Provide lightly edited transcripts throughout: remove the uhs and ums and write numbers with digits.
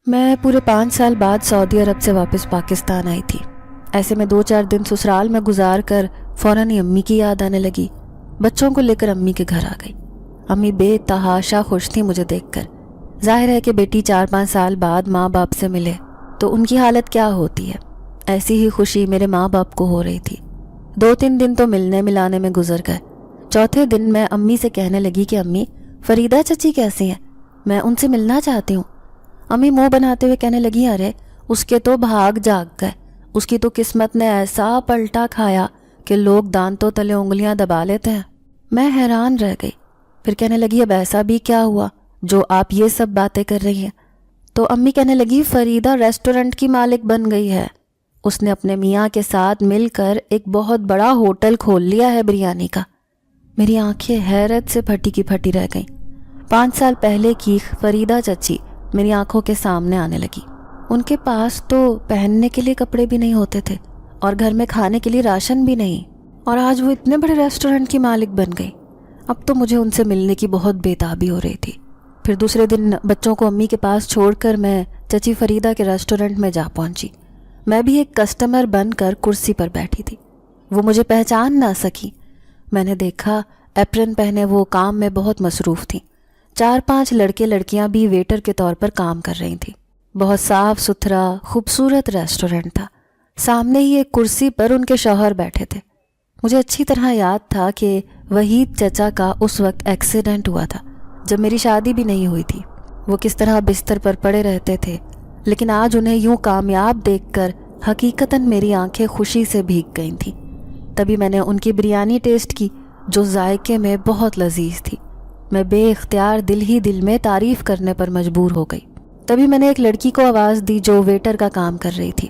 میں پورے 5 سال بعد سعودی عرب سے واپس پاکستان آئی تھی۔ ایسے میں 2-4 دن سسرال میں گزار کر فوراً ہی امی کی یاد آنے لگی۔ بچوں کو لے کر امی کے گھر آ گئی۔ امی بے تحاشا خوش تھی مجھے دیکھ کر۔ ظاہر ہے کہ بیٹی 4-5 سال بعد ماں باپ سے ملے تو ان کی حالت کیا ہوتی ہے، ایسی ہی خوشی میرے ماں باپ کو ہو رہی تھی۔ 2-3 دن تو ملنے ملانے میں گزر گئے۔ چوتھے دن میں امی سے کہنے لگی کہ امی، فریدہ چچی کیسی ہیں؟ میں ان سے ملنا چاہتی ہوں۔ امی منہ بناتے ہوئے کہنے لگی، ارے اس کے تو بھاگ جاگ گئے، اس کی تو قسمت نے ایسا پلٹا کھایا کہ لوگ دانتوں تلے انگلیاں دبا لیتے ہیں۔ میں حیران رہ گئی۔ پھر کہنے لگی، اب ایسا بھی کیا ہوا جو آپ یہ سب باتیں کر رہی ہیں؟ تو امی کہنے لگی، فریدہ ریسٹورنٹ کی مالک بن گئی ہے۔ اس نے اپنے میاں کے ساتھ مل کر ایک بہت بڑا ہوٹل کھول لیا ہے بریانی کا۔ میری آنکھیں حیرت سے پھٹی کی پھٹی رہ گئیں۔ 5 سال پہلے کی فریدہ چچی میری آنکھوں کے سامنے آنے لگی۔ ان کے پاس تو پہننے کے لیے کپڑے بھی نہیں ہوتے تھے اور گھر میں کھانے کے لیے راشن بھی نہیں، اور آج وہ اتنے بڑے ریسٹورنٹ کی مالک بن گئی۔ اب تو مجھے ان سے ملنے کی بہت بے تابی ہو رہی تھی۔ پھر دوسرے دن بچوں کو امی کے پاس چھوڑ کر میں چچی فریدہ کے ریسٹورنٹ میں جا پہنچی۔ میں بھی ایک کسٹمر بن کر کرسی پر بیٹھی تھی۔ وہ مجھے پہچان نہ سکی۔ میں نے دیکھا ایپرن پہنے وہ کام میں بہت مصروف تھیں۔ 4-5 لڑکے لڑکیاں بھی ویٹر کے طور پر کام کر رہی تھیں۔ بہت صاف ستھرا خوبصورت ریسٹورنٹ تھا۔ سامنے ہی ایک کرسی پر ان کے شوہر بیٹھے تھے۔ مجھے اچھی طرح یاد تھا کہ وحید چچا کا اس وقت ایکسیڈنٹ ہوا تھا جب میری شادی بھی نہیں ہوئی تھی۔ وہ کس طرح بستر پر پڑے رہتے تھے، لیکن آج انہیں یوں کامیاب دیکھ کر حقیقتاً میری آنکھیں خوشی سے بھیگ گئی تھیں۔ تبھی میں نے ان کی بریانی ٹیسٹ کی جو ذائقے میں بہت لذیذ تھی۔ میں بے اختیار دل ہی دل میں تعریف کرنے پر مجبور ہو گئی۔ تبھی میں نے ایک لڑکی کو آواز دی جو ویٹر کا کام کر رہی تھی۔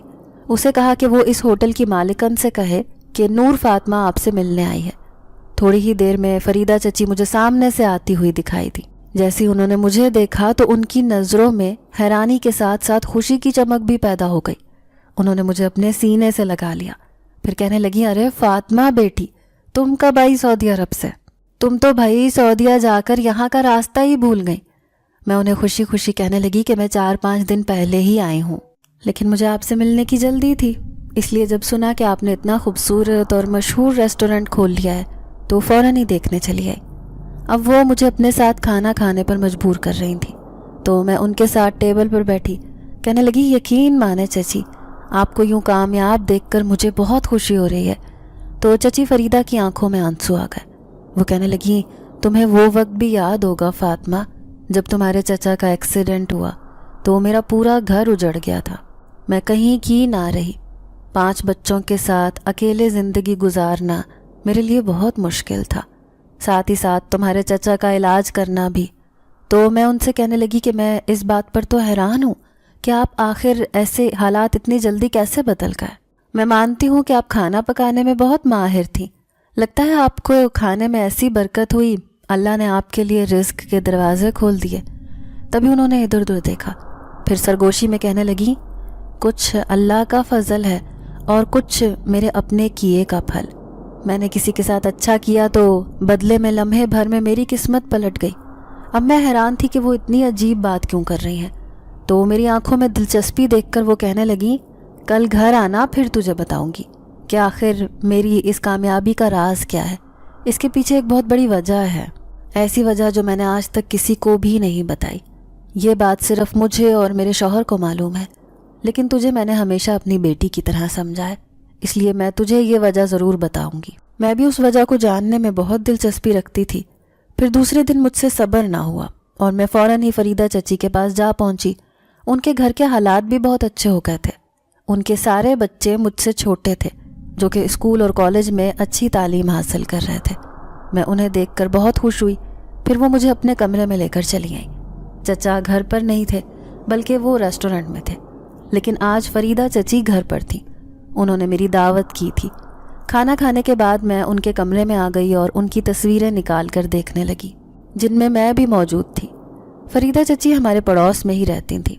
اسے کہا کہ وہ اس ہوٹل کی مالکن سے کہے کہ نور فاطمہ آپ سے ملنے آئی ہے۔ تھوڑی ہی دیر میں فریدہ چچی مجھے سامنے سے آتی ہوئی دکھائی دی۔ جیسے انہوں نے مجھے دیکھا تو ان کی نظروں میں حیرانی کے ساتھ ساتھ خوشی کی چمک بھی پیدا ہو گئی۔ انہوں نے مجھے اپنے سینے سے لگا لیا۔ پھر کہنے لگی، ارے فاطمہ بیٹی، تم کب آئی سعودی عرب سے؟ تم تو بھائی سعودیہ جا کر یہاں کا راستہ ہی بھول گئی۔ میں انہیں خوشی خوشی کہنے لگی کہ میں 4-5 دن پہلے ہی آئی ہوں، لیکن مجھے آپ سے ملنے کی جلدی تھی، اس لیے جب سنا کہ آپ نے اتنا خوبصورت اور مشہور ریسٹورنٹ کھول لیا ہے تو فوراً ہی دیکھنے چلی آئی۔ اب وہ مجھے اپنے ساتھ کھانا کھانے پر مجبور کر رہی تھیں تو میں ان کے ساتھ ٹیبل پر بیٹھی۔ کہنے لگی، یقین مانے چچی، آپ کو یوں کامیاب دیکھ کر مجھے بہت خوشی ہو رہی ہے۔ تو چچی فریدہ کی آنکھوں میں آنسو آ گئے۔ وہ کہنے لگی، تمہیں وہ وقت بھی یاد ہوگا فاطمہ جب تمہارے چچا کا ایکسیڈنٹ ہوا تو میرا پورا گھر اجڑ گیا تھا۔ میں کہیں کی نہ رہی۔ 5 بچوں کے ساتھ اکیلے زندگی گزارنا میرے لیے بہت مشکل تھا، ساتھ ہی ساتھ تمہارے چچا کا علاج کرنا بھی۔ تو میں ان سے کہنے لگی کہ میں اس بات پر تو حیران ہوں کہ آپ آخر ایسے حالات اتنی جلدی کیسے بدل گئے۔ میں مانتی ہوں کہ آپ کھانا پکانے میں بہت ماہر تھیں، لگتا ہے آپ کو کھانے میں ایسی برکت ہوئی، اللہ نے آپ کے لیے رزق کے دروازے کھول دیے۔ تبھی انہوں نے ادھر ادھر دیکھا، پھر سرگوشی میں کہنے لگی، کچھ اللہ کا فضل ہے اور کچھ میرے اپنے کیے کا پھل۔ میں نے کسی کے ساتھ اچھا کیا تو بدلے میں لمحے بھر میں میری قسمت پلٹ گئی۔ اب میں حیران تھی کہ وہ اتنی عجیب بات کیوں کر رہی ہیں، تو میری آنکھوں میں دلچسپی دیکھ کر وہ کہنے لگی، کل گھر آنا، پھر تجھے بتاؤں گی کہ آخر میری اس کامیابی کا راز کیا ہے۔ اس کے پیچھے ایک بہت بڑی وجہ ہے، ایسی وجہ جو میں نے آج تک کسی کو بھی نہیں بتائی۔ یہ بات صرف مجھے اور میرے شوہر کو معلوم ہے، لیکن تجھے میں نے ہمیشہ اپنی بیٹی کی طرح سمجھا ہے، اس لیے میں تجھے یہ وجہ ضرور بتاؤں گی۔ میں بھی اس وجہ کو جاننے میں بہت دلچسپی رکھتی تھی۔ پھر دوسرے دن مجھ سے صبر نہ ہوا اور میں فوراً ہی فریدہ چچی کے پاس جا پہنچی۔ ان کے گھر کے حالات بھی بہت اچھے ہو گئے تھے۔ ان کے سارے بچے مجھ سے چھوٹے تھے جو کہ اسکول اور کالج میں اچھی تعلیم حاصل کر رہے تھے۔ میں انہیں دیکھ کر بہت خوش ہوئی۔ پھر وہ مجھے اپنے کمرے میں لے کر چلی آئیں۔ چچا گھر پر نہیں تھے بلکہ وہ ریسٹورنٹ میں تھے، لیکن آج فریدہ چچی گھر پر تھیں۔ انہوں نے میری دعوت کی تھی۔ کھانا کھانے کے بعد میں ان کے کمرے میں آ گئی اور ان کی تصویریں نکال کر دیکھنے لگی جن میں بھی موجود تھی۔ فریدہ چچی ہمارے پڑوس میں ہی رہتی تھیں۔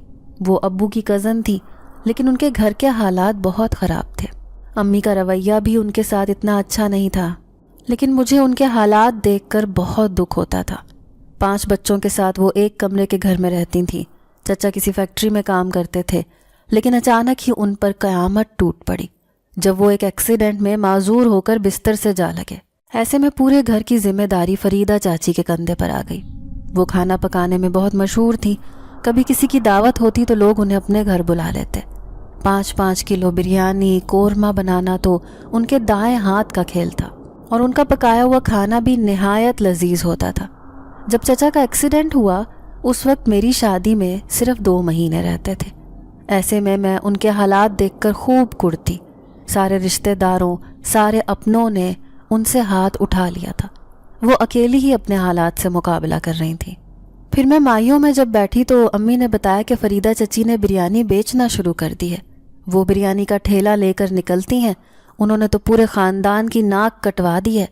وہ ابو کی کزن تھی، لیکن ان کے گھر کے حالات بہت خراب تھے۔ امی کا رویہ بھی ان کے ساتھ اتنا اچھا نہیں تھا، لیکن مجھے ان کے حالات دیکھ کر بہت دکھ ہوتا تھا۔ 5 بچوں کے ساتھ وہ ایک کمرے کے گھر میں رہتی تھیں۔ چچا کسی فیکٹری میں کام کرتے تھے، لیکن اچانک ہی ان پر قیامت ٹوٹ پڑی جب وہ ایک ایکسیڈنٹ میں معذور ہو کر بستر سے جا لگے۔ ایسے میں پورے گھر کی ذمہ داری فریدہ چاچی کے کندھے پر آ گئی۔ وہ کھانا پکانے میں بہت مشہور تھی، کبھی کسی کی دعوت ہوتی تو لوگ انہیں اپنے گھر بلا لیتے۔ 5-5 کلو بریانی، قورمہ بنانا تو ان کے دائیں ہاتھ کا کھیل تھا، اور ان کا پکایا ہوا کھانا بھی نہایت لذیذ ہوتا تھا۔ جب چچا کا ایکسیڈنٹ ہوا اس وقت میری شادی میں صرف 2 مہینے رہتے تھے۔ ایسے میں ان کے حالات دیکھ کر خوب کڑتی۔ سارے رشتہ داروں، سارے اپنوں نے ان سے ہاتھ اٹھا لیا تھا۔ وہ اکیلی ہی اپنے حالات سے مقابلہ کر رہی تھیں۔ پھر میں مائیوں میں جب بیٹھی تو امی نے بتایا کہ فریدہ چچی نے بریانی بیچنا شروع کر دی ہے۔ وہ بریانی کا ٹھیلا لے کر نکلتی ہیں، انہوں نے تو پورے خاندان کی ناک کٹوا دی ہے۔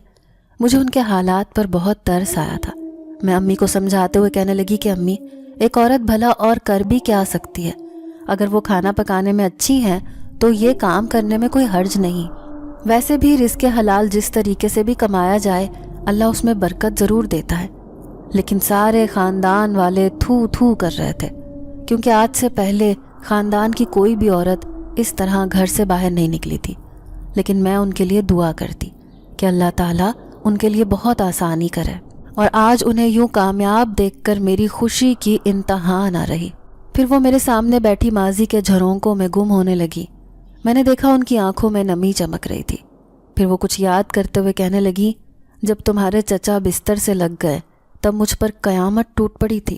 مجھے ان کے حالات پر بہت ترس آیا تھا۔ میں امی کو سمجھاتے ہوئے کہنے لگی کہ امی، ایک عورت بھلا اور کر بھی کیا سکتی ہے؟ اگر وہ کھانا پکانے میں اچھی ہیں تو یہ کام کرنے میں کوئی حرج نہیں۔ ویسے بھی رزق حلال جس طریقے سے بھی کمایا جائے اللہ اس میں برکت ضرور دیتا ہے۔ لیکن سارے خاندان والے تھو تھو کر رہے تھے، کیونکہ آج سے پہلے خاندان کی کوئی بھی عورت اس طرح گھر سے باہر نہیں نکلی تھی۔ لیکن میں ان کے لیے دعا کرتی کہ اللہ تعالیٰ ان کے لیے بہت آسانی کرے، اور آج انہیں یوں کامیاب دیکھ کر میری خوشی کی انتہا نہ رہی۔ پھر وہ میرے سامنے بیٹھی ماضی کے جھرونکوں میں گم ہونے لگی۔ میں نے دیکھا ان کی آنکھوں میں نمی چمک رہی تھی۔ پھر وہ کچھ یاد کرتے ہوئے کہنے لگی، جب تمہارے چچا بستر سے لگ گئے تب مجھ پر قیامت ٹوٹ پڑی تھی۔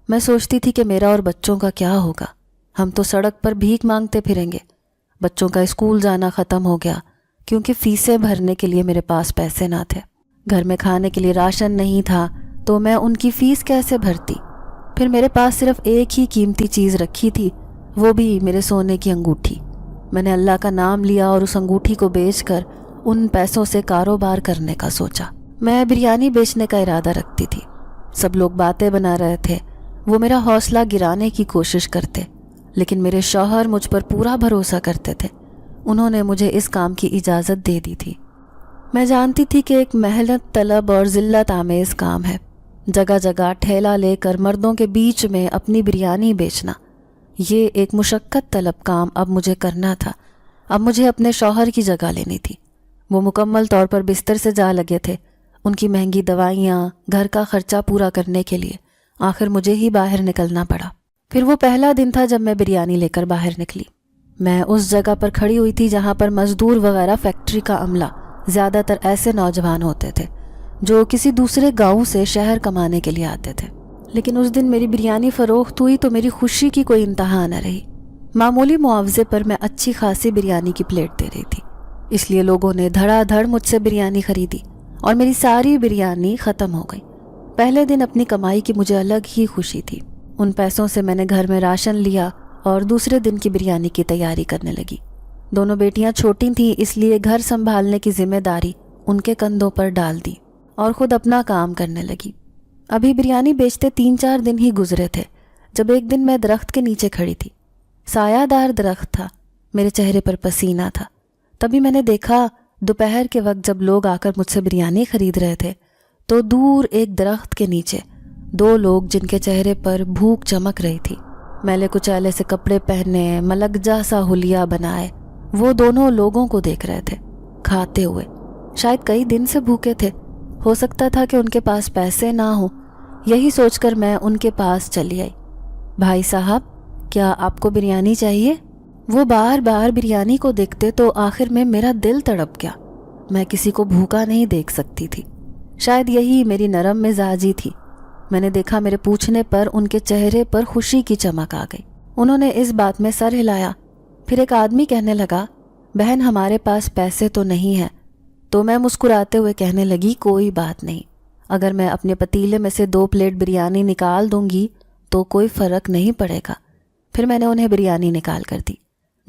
میں سوچتی تھی کہ میرا اور بچوں کا کیا ہوگا، ہم تو سڑک پر بھیک مانگتے پھریں گے۔ بچوں کا اسکول جانا ختم ہو گیا کیونکہ فیسیں بھرنے کے لیے میرے پاس پیسے نہ تھے۔ گھر میں کھانے کے لیے راشن نہیں تھا تو میں ان کی فیس کیسے بھرتی؟ پھر میرے پاس صرف ایک ہی قیمتی چیز رکھی تھی، وہ بھی میرے سونے کی انگوٹھی۔ میں نے اللہ کا نام لیا اور اس انگوٹھی کو بیچ کر ان پیسوں سے کاروبار کرنے کا سوچا۔ میں بریانی بیچنے کا ارادہ رکھتی تھی۔ سب لوگ باتیں بنا رہے تھے، وہ میرا حوصلہ گرانے کی کوشش کرتے، لیکن میرے شوہر مجھ پر پورا بھروسہ کرتے تھے۔ انہوں نے مجھے اس کام کی اجازت دے دی تھی۔ میں جانتی تھی کہ ایک محنت طلب اور ذلت آمیز کام ہے، جگہ جگہ ٹھیلا لے کر مردوں کے بیچ میں اپنی بریانی بیچنا۔ یہ ایک مشقت طلب کام اب مجھے کرنا تھا۔ اب مجھے اپنے شوہر کی جگہ لینی تھی۔ وہ مکمل طور پر بستر سے جا لگے تھے، ان کی مہنگی دوائیاں، گھر کا خرچہ پورا کرنے کے لیے آخر مجھے ہی باہر نکلنا پڑا۔ پھر وہ پہلا دن تھا جب میں بریانی لے کر باہر نکلی۔ میں اس جگہ پر کھڑی ہوئی تھی جہاں پر مزدور وغیرہ فیکٹری کا عملہ، زیادہ تر ایسے نوجوان ہوتے تھے جو کسی دوسرے گاؤں سے شہر کمانے کے لیے آتے تھے۔ لیکن اس دن میری بریانی فروخت ہوئی تو میری خوشی کی کوئی انتہا نہ رہی۔ معمولی معاوضے پر میں اچھی خاصی بریانی کی پلیٹ دے رہی تھی، اس لیے لوگوں نے دھڑا دھڑ مجھ سے بریانی خریدی اور میری ساری بریانی ختم ہو گئی۔ پہلے دن اپنی کمائی کی مجھے الگ ہی خوشی تھی۔ ان پیسوں سے میں نے گھر میں راشن لیا اور دوسرے دن کی بریانی کی تیاری کرنے لگی۔ دونوں بیٹیاں چھوٹی تھیں، اس لیے گھر سنبھالنے کی ذمہ داری ان کے کندھوں پر ڈال دی اور خود اپنا کام کرنے لگی۔ ابھی بریانی بیچتے 3-4 دن ہی گزرے تھے جب ایک دن میں درخت کے نیچے کھڑی تھی۔ سایہ دار درخت تھا، میرے چہرے پر پسینہ تھا۔ تبھی میں نے دیکھا دوپہر کے وقت جب لوگ آ کر مجھ سے بریانی خرید رہے تھے تو دور ایک درخت کے نیچے 2 لوگ جن کے چہرے پر بھوک چمک رہی تھی، میلے کچیلے سے کپڑے پہنے، ملکجا سا حلیہ بنائے، وہ دونوں لوگوں کو دیکھ رہے تھے کھاتے ہوئے۔ شاید کئی دن سے بھوکے تھے، ہو سکتا تھا کہ ان کے پاس پیسے نہ ہوں۔ یہی سوچ کر میں ان کے پاس چلی آئی۔ بھائی صاحب، کیا آپ کو بریانی چاہیے؟ وہ بار بار بریانی کو دیکھتے تو آخر میں میرا دل تڑپ گیا۔ میں کسی کو بھوکا نہیں دیکھ سکتی تھی، شاید یہی میری نرم مزاجی تھی۔ میں نے دیکھا میرے پوچھنے پر ان کے چہرے پر خوشی کی چمک آ گئی۔ انہوں نے اس بات میں سر ہلایا۔ پھر ایک آدمی کہنے لگا، بہن ہمارے پاس پیسے تو نہیں ہیں۔ تو میں مسکراتے ہوئے کہنے لگی، کوئی بات نہیں، اگر میں اپنے پتیلے میں سے 2 پلیٹ بریانی نکال دوں گی تو کوئی فرق نہیں پڑے گا۔ پھر میں نے انہیں بریانی نکال کر دی۔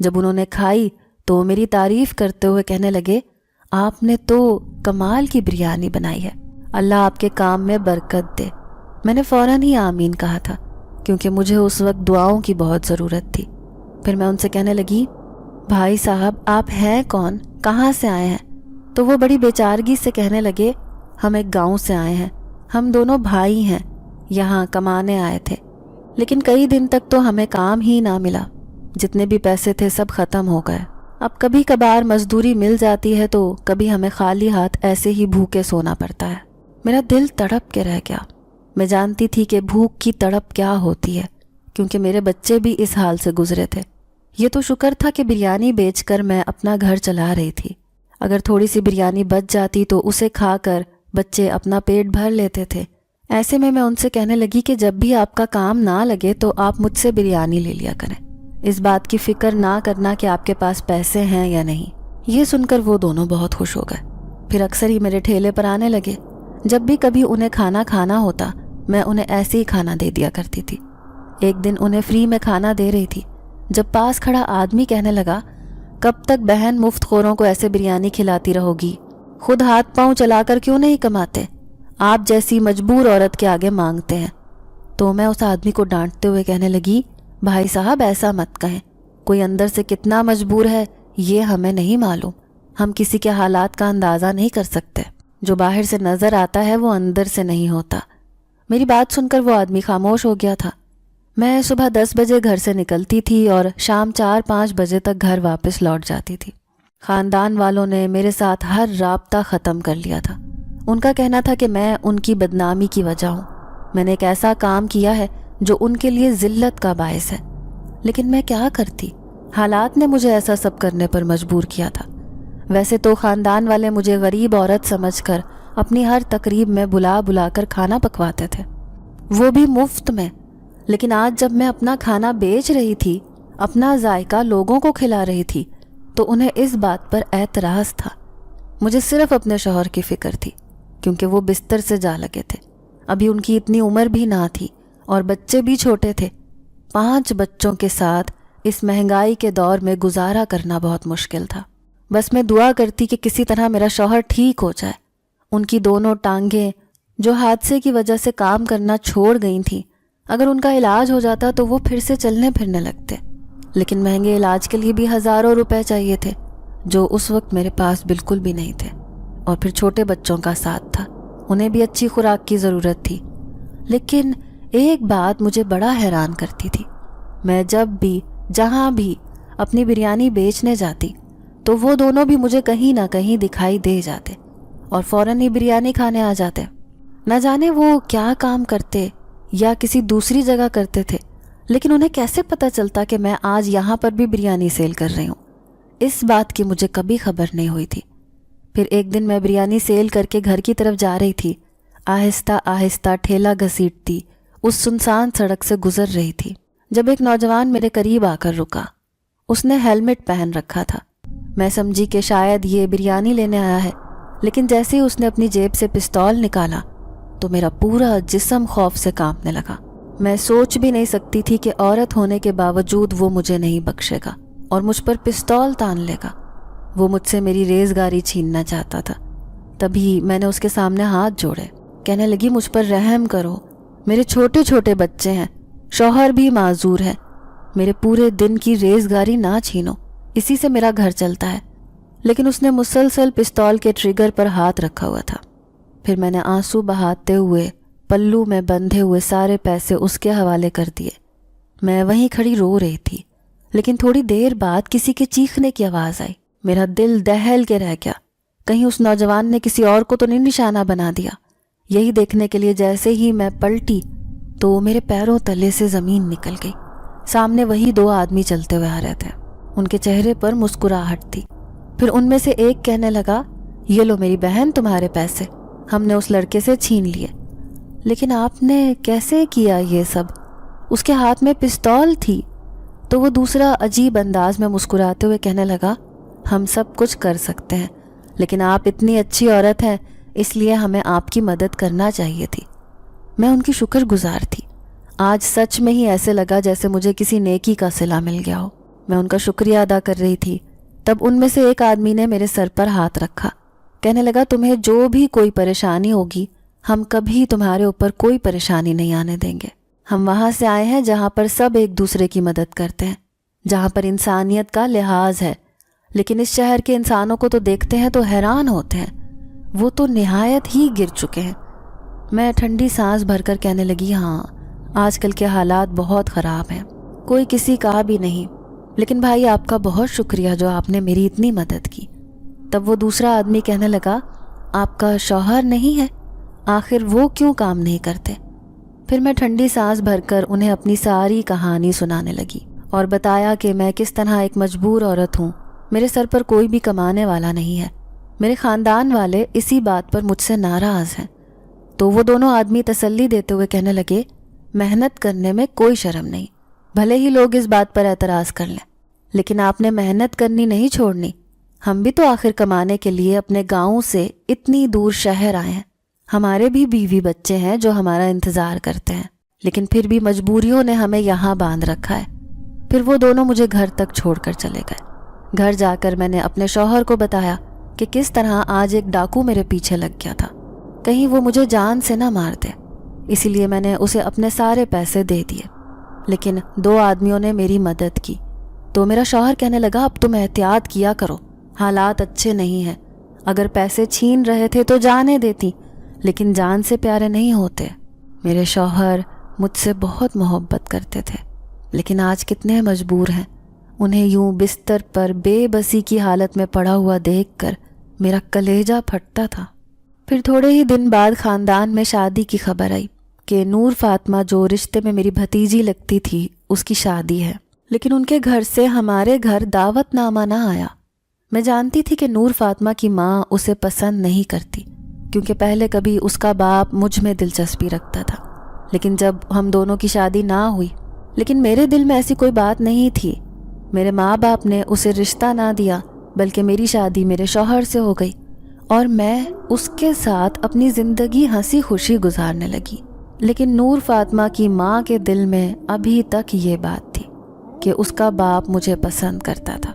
جب انہوں نے کھائی تو میری تعریف کرتے ہوئے کہنے لگے، آپ نے تو کمال کی بریانی بنائی ہے، اللہ آپ کے کام میں برکت دے۔ میں نے فوراً ہی آمین کہا تھا کیونکہ مجھے اس وقت دعاؤں کی بہت ضرورت تھی۔ پھر میں ان سے کہنے لگی، بھائی صاحب آپ ہیں کون، کہاں سے آئے ہیں؟ تو وہ بڑی بیچارگی سے کہنے لگے، ہم ایک گاؤں سے آئے ہیں، ہم دونوں بھائی ہیں، یہاں کمانے آئے تھے۔ لیکن کئی دن تک تو ہمیں کام ہی نہ ملا، جتنے بھی پیسے تھے سب ختم ہو گئے۔ اب کبھی کبھار مزدوری مل جاتی ہے تو کبھی ہمیں خالی ہاتھ ایسے ہی بھوکے سونا پڑتا ہے۔ میرا دل تڑپ کے رہ گیا۔ میں جانتی تھی کہ بھوک کی تڑپ کیا ہوتی ہے، کیونکہ میرے بچے بھی اس حال سے گزرے تھے۔ یہ تو شکر تھا کہ بریانی بیچ کر میں اپنا گھر چلا رہی تھی۔ اگر تھوڑی سی بریانی بچ جاتی تو اسے کھا کر بچے اپنا پیٹ بھر لیتے تھے۔ ایسے میں ان سے کہنے لگی کہ جب بھی آپ کا کام نہ لگے تو آپ مجھ سے بریانی لے لیا کریں، اس بات کی فکر نہ کرنا کہ آپ کے پاس پیسے ہیں یا نہیں۔ یہ سن کر وہ دونوں بہت خوش ہو گئے، پھر اکثر ہی میرے ٹھیلے پر آنے لگے۔ جب بھی کبھی انہیں کھانا ہوتا میں انہیں ایسے ہی کھانا دے دیا کرتی تھی۔ ایک دن انہیں فری میں کھانا دے رہی تھی جب پاس کھڑا آدمی کہنے لگا، کب تک بہن مفت خوروں کو ایسے بریانی کھلاتی رہو گی؟ خود ہاتھ پاؤں چلا کر کیوں نہیں کماتے؟ آپ جیسی مجبور عورت کے آگے مانگتے ہیں۔ تو میں اس آدمی کو ڈانٹتے ہوئے کہنے لگی، بھائی صاحب ایسا مت کہیں، کوئی اندر سے کتنا مجبور ہے یہ ہمیں نہیں معلوم۔ ہم کسی کے حالات کا اندازہ نہیں کر سکتے، جو باہر سے نظر آتا ہے وہ اندر سے نہیں ہوتا۔ میری بات سن کر وہ آدمی خاموش ہو گیا تھا۔ میں صبح 10 بجے گھر سے نکلتی تھی اور شام 4-5 بجے تک گھر واپس لوٹ جاتی تھی۔ خاندان والوں نے میرے ساتھ ہر رابطہ ختم کر لیا تھا۔ ان کا کہنا تھا کہ میں ان کی بدنامی کی وجہ ہوں، میں نے ایک ایسا کام کیا ہے جو ان کے لیے ذلت کا باعث ہے۔ لیکن میں کیا کرتی؟ حالات نے مجھے ایسا سب کرنے پر مجبور کیا تھا۔ ویسے تو خاندان والے مجھے غریب عورت سمجھ کر اپنی ہر تقریب میں بلا کر کھانا پکواتے تھے، وہ بھی مفت میں۔ لیکن آج جب میں اپنا کھانا بیچ رہی تھی، اپنا ذائقہ لوگوں کو کھلا رہی تھی، تو انہیں اس بات پر اعتراض تھا۔ مجھے صرف اپنے شوہر کی فکر تھی، کیونکہ وہ بستر سے جا لگے تھے۔ ابھی ان کی اتنی عمر بھی نہ تھی اور بچے بھی چھوٹے تھے۔ 5 بچوں کے ساتھ اس مہنگائی کے دور میں گزارا کرنا بہت مشکل تھا۔ بس میں دعا کرتی کہ کسی طرح میرا شوہر ٹھیک ہو جائے۔ ان کی دونوں ٹانگیں جو حادثے کی وجہ سے کام کرنا چھوڑ گئی تھیں، اگر ان کا علاج ہو جاتا تو وہ پھر سے چلنے پھرنے لگتے، لیکن مہنگے علاج کے لیے بھی ہزاروں روپے چاہیے تھے، جو اس وقت میرے پاس بالکل بھی نہیں تھے۔ اور پھر چھوٹے بچوں کا ساتھ تھا، انہیں بھی اچھی خوراک کی ضرورت تھی۔ لیکن ایک بات مجھے بڑا حیران کرتی تھی، میں جب بھی جہاں بھی اپنی بریانی بیچنے جاتی تو وہ دونوں بھی مجھے کہیں نہ کہیں دکھائی دے جاتے اور فوراً ہی بریانی کھانے آ جاتے۔ نہ جانے وہ کیا کام کرتے یا کسی دوسری جگہ کرتے تھے، لیکن انہیں کیسے پتہ چلتا کہ میں آج یہاں پر بھی بریانی سیل کر رہی ہوں؟ اس بات کی مجھے کبھی خبر نہیں ہوئی تھی۔ پھر ایک دن میں بریانی سیل کر کے گھر کی طرف جا رہی تھی، آہستہ آہستہ ٹھیلا گھسیٹتی اس سنسان سڑک سے گزر رہی تھی، جب ایک نوجوان میرے قریب آ کر رکا۔ اس نے ہیلمٹ پہن رکھا تھا۔ میں سمجھی کہ شاید یہ بریانی لینے آیا ہے، لیکن جیسے ہی اس نے اپنی جیب سے پستول نکالا تو میرا پورا جسم خوف سے کانپنے لگا۔ میں سوچ بھی نہیں سکتی تھی کہ عورت ہونے کے باوجود وہ مجھے نہیں بخشے گا اور مجھ پر پستول تان لے گا۔ وہ مجھ سے میری ریزگاری چھیننا چاہتا تھا۔ تبھی میں نے اس کے سامنے ہاتھ جوڑے، کہنے لگی، مجھ پر رحم کرو، میرے چھوٹے چھوٹے بچے ہیں، شوہر بھی معذور ہے، میرے پورے دن کی ریزگاری نہ چھینو، اسی سے میرا گھر چلتا ہے۔ لیکن اس نے مسلسل پستول کے ٹریگر پر ہاتھ رکھا ہوا تھا۔ پھر میں نے آنسو بہاتے ہوئے پلو میں بندھے ہوئے سارے پیسے اس کے حوالے کر دیے۔ میں وہیں کھڑی رو رہی تھی، لیکن تھوڑی دیر بعد کسی کے چیخنے کی آواز آئی۔ میرا دل دہل کے رہ گیا، کہیں اس نوجوان نے کسی اور کو تو نہیں نشانہ بنا دیا۔ یہی دیکھنے کے لیے جیسے ہی میں پلٹی تو میرے پیروں تلے سے زمین نکل گئی۔ سامنے وہی 2 آدمی چلتے ہوئے آ رہے تھے، ان کے چہرے پر مسکراہٹ تھی۔ پھر ان میں سے ایک کہنے لگا، یہ لو میری بہن تمہارے پیسے، ہم نے اس لڑکے سے چھین لیے۔ لیکن آپ نے کیسے کیا یہ سب؟ اس کے ہاتھ میں پستول تھی۔ تو وہ دوسرا عجیب انداز میں مسکراتے ہوئے کہنے لگا، ہم سب کچھ کر سکتے ہیں، لیکن آپ اتنی اچھی عورت ہیں، اس لیے ہمیں آپ کی مدد کرنا چاہیے تھی۔ میں ان کی شکر گزار تھی۔ آج سچ میں ہی ایسے لگا جیسے مجھے کسی نیکی کا صلہ مل گیا ہو۔ میں ان کا شکریہ ادا کر رہی تھی، تب ان میں سے ایک آدمی نے میرے سر پر ہاتھ رکھا، کہنے لگا، تمہیں جو بھی کوئی پریشانی ہوگی، ہم کبھی تمہارے اوپر کوئی پریشانی نہیں آنے دیں گے۔ ہم وہاں سے آئے ہیں جہاں پر سب ایک دوسرے کی مدد کرتے ہیں، جہاں پر انسانیت کا لحاظ ہے۔ لیکن اس شہر کے انسانوں کو تو دیکھتے ہیں تو حیران ہوتے ہیں، وہ تو نہایت ہی گر چکے ہیں۔ میں ٹھنڈی سانس بھر کر کہنے لگی، ہاں آج کل کے حالات بہت خراب ہیں، کوئی کسی کا بھی نہیں، لیکن بھائی آپ کا بہت شکریہ جو آپ نے میری اتنی مدد کی۔ تب وہ دوسرا آدمی کہنے لگا، آپ کا شوہر نہیں ہے؟ آخر وہ کیوں کام نہیں کرتے؟ پھر میں ٹھنڈی سانس بھر کر انہیں اپنی ساری کہانی سنانے لگی اور بتایا کہ میں کس طرح ایک مجبور عورت ہوں، میرے سر پر کوئی بھی کمانے والا نہیں ہے، میرے خاندان والے اسی بات پر مجھ سے ناراض ہیں۔ تو وہ دونوں آدمی تسلی دیتے ہوئے کہنے لگے، محنت کرنے میں کوئی شرم نہیں، بھلے ہی لوگ اس بات پر اعتراض کر لیں، لیکن آپ نے محنت کرنی نہیں چھوڑنی۔ ہم بھی تو آخر کمانے کے لیے اپنے گاؤں سے اتنی دور شہر آئے ہیں، ہمارے بھی بیوی بچے ہیں جو ہمارا انتظار کرتے ہیں، لیکن پھر بھی مجبوریوں نے ہمیں یہاں باندھ رکھا ہے۔ پھر وہ دونوں مجھے گھر تک چھوڑ کر چلے گئے۔ گھر جا کر میں نے اپنے شوہر کو بتایا کہ کس طرح آج ایک ڈاکو میرے پیچھے لگ گیا تھا، کہیں وہ مجھے جان سے نہ مار دے، اسی لیے میں نے اسے اپنے سارے پیسے دے دیے۔ لیکن 2 آدمیوں نے میری مدد کی، تو میرا شوہر کہنے لگا، اب تم احتیاط کیا کرو، حالات اچھے نہیں ہیں، اگر پیسے چھین رہے تھے تو جانے دیتی، لیکن جان سے پیارے نہیں ہوتے۔ میرے شوہر مجھ سے بہت محبت کرتے تھے، لیکن آج کتنے مجبور ہیں۔ انہیں یوں بستر پر بے بسی کی حالت میں پڑا ہوا دیکھ کر میرا کلیجہ پھٹتا تھا۔ پھر تھوڑے ہی دن بعد خاندان میں شادی کی خبر آئی کہ نور فاطمہ جو رشتے میں میری بھتیجی لگتی تھی اس کی شادی ہے، لیکن ان کے گھر سے ہمارے گھر دعوت نامہ نہ آیا۔ میں جانتی تھی کہ نور فاطمہ کی ماں اسے پسند نہیں کرتی، کیونکہ پہلے کبھی اس کا باپ مجھ میں دلچسپی رکھتا تھا، لیکن جب ہم دونوں کی شادی نہ ہوئی، لیکن میرے دل میں ایسی کوئی بات نہیں تھی۔ میرے ماں باپ نے اسے رشتہ نہ دیا، بلکہ میری شادی میرے شوہر سے ہو گئی اور میں اس کے ساتھ اپنی زندگی ہنسی خوشی گزارنے لگی۔ لیکن نور فاطمہ کی ماں کے دل میں ابھی تک یہ بات تھی کہ اس کا باپ مجھے پسند کرتا تھا،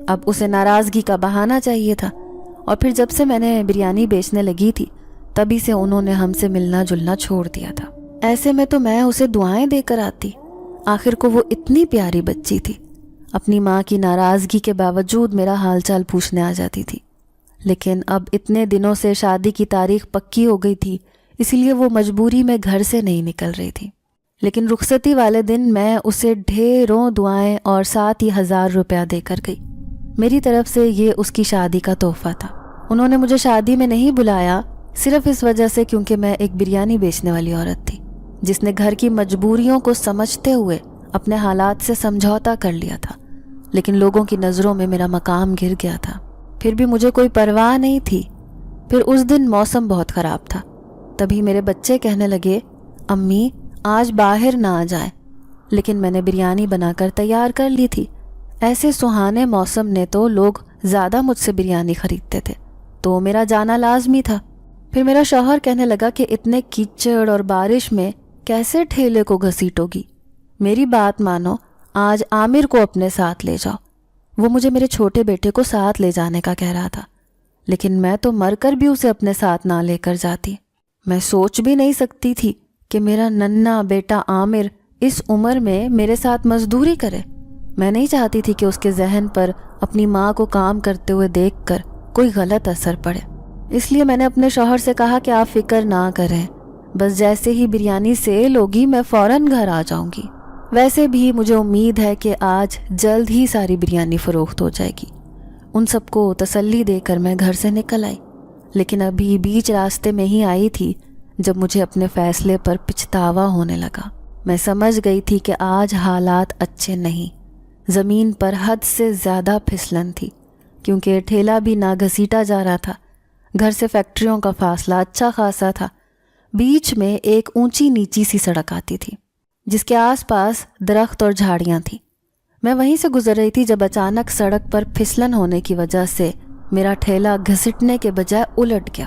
اب اسے ناراضگی کا بہانہ چاہیے تھا۔ اور پھر جب سے میں نے بریانی بیچنے لگی تھی، تبھی سے انہوں نے ہم سے ملنا جلنا چھوڑ دیا تھا۔ ایسے میں تو میں اسے دعائیں دے کر آتی، آخر کو وہ اتنی پیاری بچی تھی، اپنی ماں کی ناراضگی کے باوجود میرا حال چال پوچھنے آ جاتی تھی۔ لیکن اب اتنے دنوں سے شادی کی تاریخ پکی ہو گئی تھی، اسی لیے وہ مجبوری میں گھر سے نہیں نکل رہی تھی۔ لیکن رخصتی والے دن میں اسے ڈھیروں دعائیں اور ساتھ ہی 1000 روپیہ دے کر گئی۔ میری طرف سے یہ اس کی شادی کا تحفہ تھا۔ انہوں نے مجھے شادی میں نہیں بلایا، صرف اس وجہ سے کیونکہ میں ایک بریانی بیچنے والی عورت تھی، جس نے گھر کی مجبوریوں کو سمجھتے ہوئے اپنے حالات سے سمجھوتا کر لیا تھا، لیکن لوگوں کی نظروں میں میرا مقام گر گیا تھا۔ پھر بھی مجھے کوئی پرواہ نہیں تھی۔ پھر اس دن موسم بہت خراب تھا، تبھی میرے بچے کہنے لگے، امی آج باہر نہ آ جائیں، لیکن میں نے بریانی بنا کر تیار کر لی تھی۔ ایسے سہانے موسم نے تو لوگ زیادہ مجھ سے بریانی خریدتے تھے، تو میرا جانا لازمی تھا۔ پھر میرا شوہر کہنے لگا کہ اتنے کیچڑ اور بارش میں کیسے ٹھیلے کو گھسیٹو گی، میری بات مانو، آج عامر کو اپنے ساتھ لے جاؤ۔ وہ مجھے میرے چھوٹے بیٹے کو ساتھ لے جانے کا کہہ رہا تھا، لیکن میں تو مر کر بھی اسے اپنے ساتھ نہ لے کر جاتی۔ میں سوچ بھی نہیں سکتی تھی کہ میرا ننھا بیٹا عامر اس عمر میں میرے ساتھ مزدوری کرے۔ میں نہیں چاہتی تھی کہ اس کے ذہن پر اپنی ماں کو کام کرتے ہوئے دیکھ کر کوئی غلط اثر پڑے، اس لیے میں نے اپنے شوہر سے کہا کہ آپ فکر نہ کریں، بس جیسے ہی بریانی سیل ہوگی میں فوراً گھر آ جاؤں گی۔ ویسے بھی مجھے امید ہے کہ آج جلد ہی ساری بریانی فروخت ہو جائے گی۔ ان سب کو تسلی دے کر میں گھر سے نکل آئی، لیکن ابھی بیچ راستے میں ہی آئی تھی جب مجھے اپنے فیصلے پر پچھتاوا ہونے لگا۔ میں سمجھ گئی تھی کہ آج حالات اچھے نہیں، زمین پر حد سے زیادہ پھسلن تھی، کیونکہ ٹھیلا بھی نہ گھسیٹا جا رہا تھا، گھر سے فیکٹریوں کا فاصلہ اچھا خاصا تھا، بیچ میں ایک اونچی نیچی سی سڑک آتی تھی جس کے آس پاس درخت اور جھاڑیاں تھیں۔ میں وہیں سے گزر رہی تھی جب اچانک سڑک پر پھسلن ہونے کی وجہ سے میرا ٹھیلا گھسٹنے کے بجائے الٹ گیا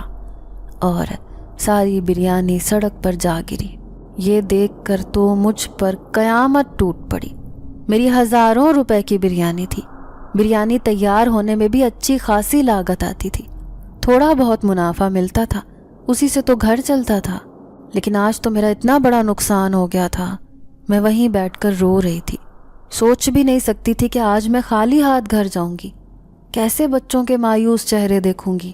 اور ساری بریانی سڑک پر جا گری۔ یہ دیکھ کر تو مجھ پر قیامت ٹوٹ پڑی۔ میری 1000 روپے کی بریانی تھی، بریانی تیار ہونے میں بھی اچھی خاصی لاگت آتی تھی، تھوڑا بہت منافع ملتا تھا، اسی سے تو گھر چلتا تھا، لیکن آج تو میرا اتنا بڑا نقصان ہو گیا تھا۔ میں وہیں بیٹھ کر رو رہی تھی، سوچ بھی نہیں سکتی تھی کہ آج میں خالی ہاتھ گھر جاؤں گی، کیسے بچوں کے مایوس چہرے دیکھوں گی،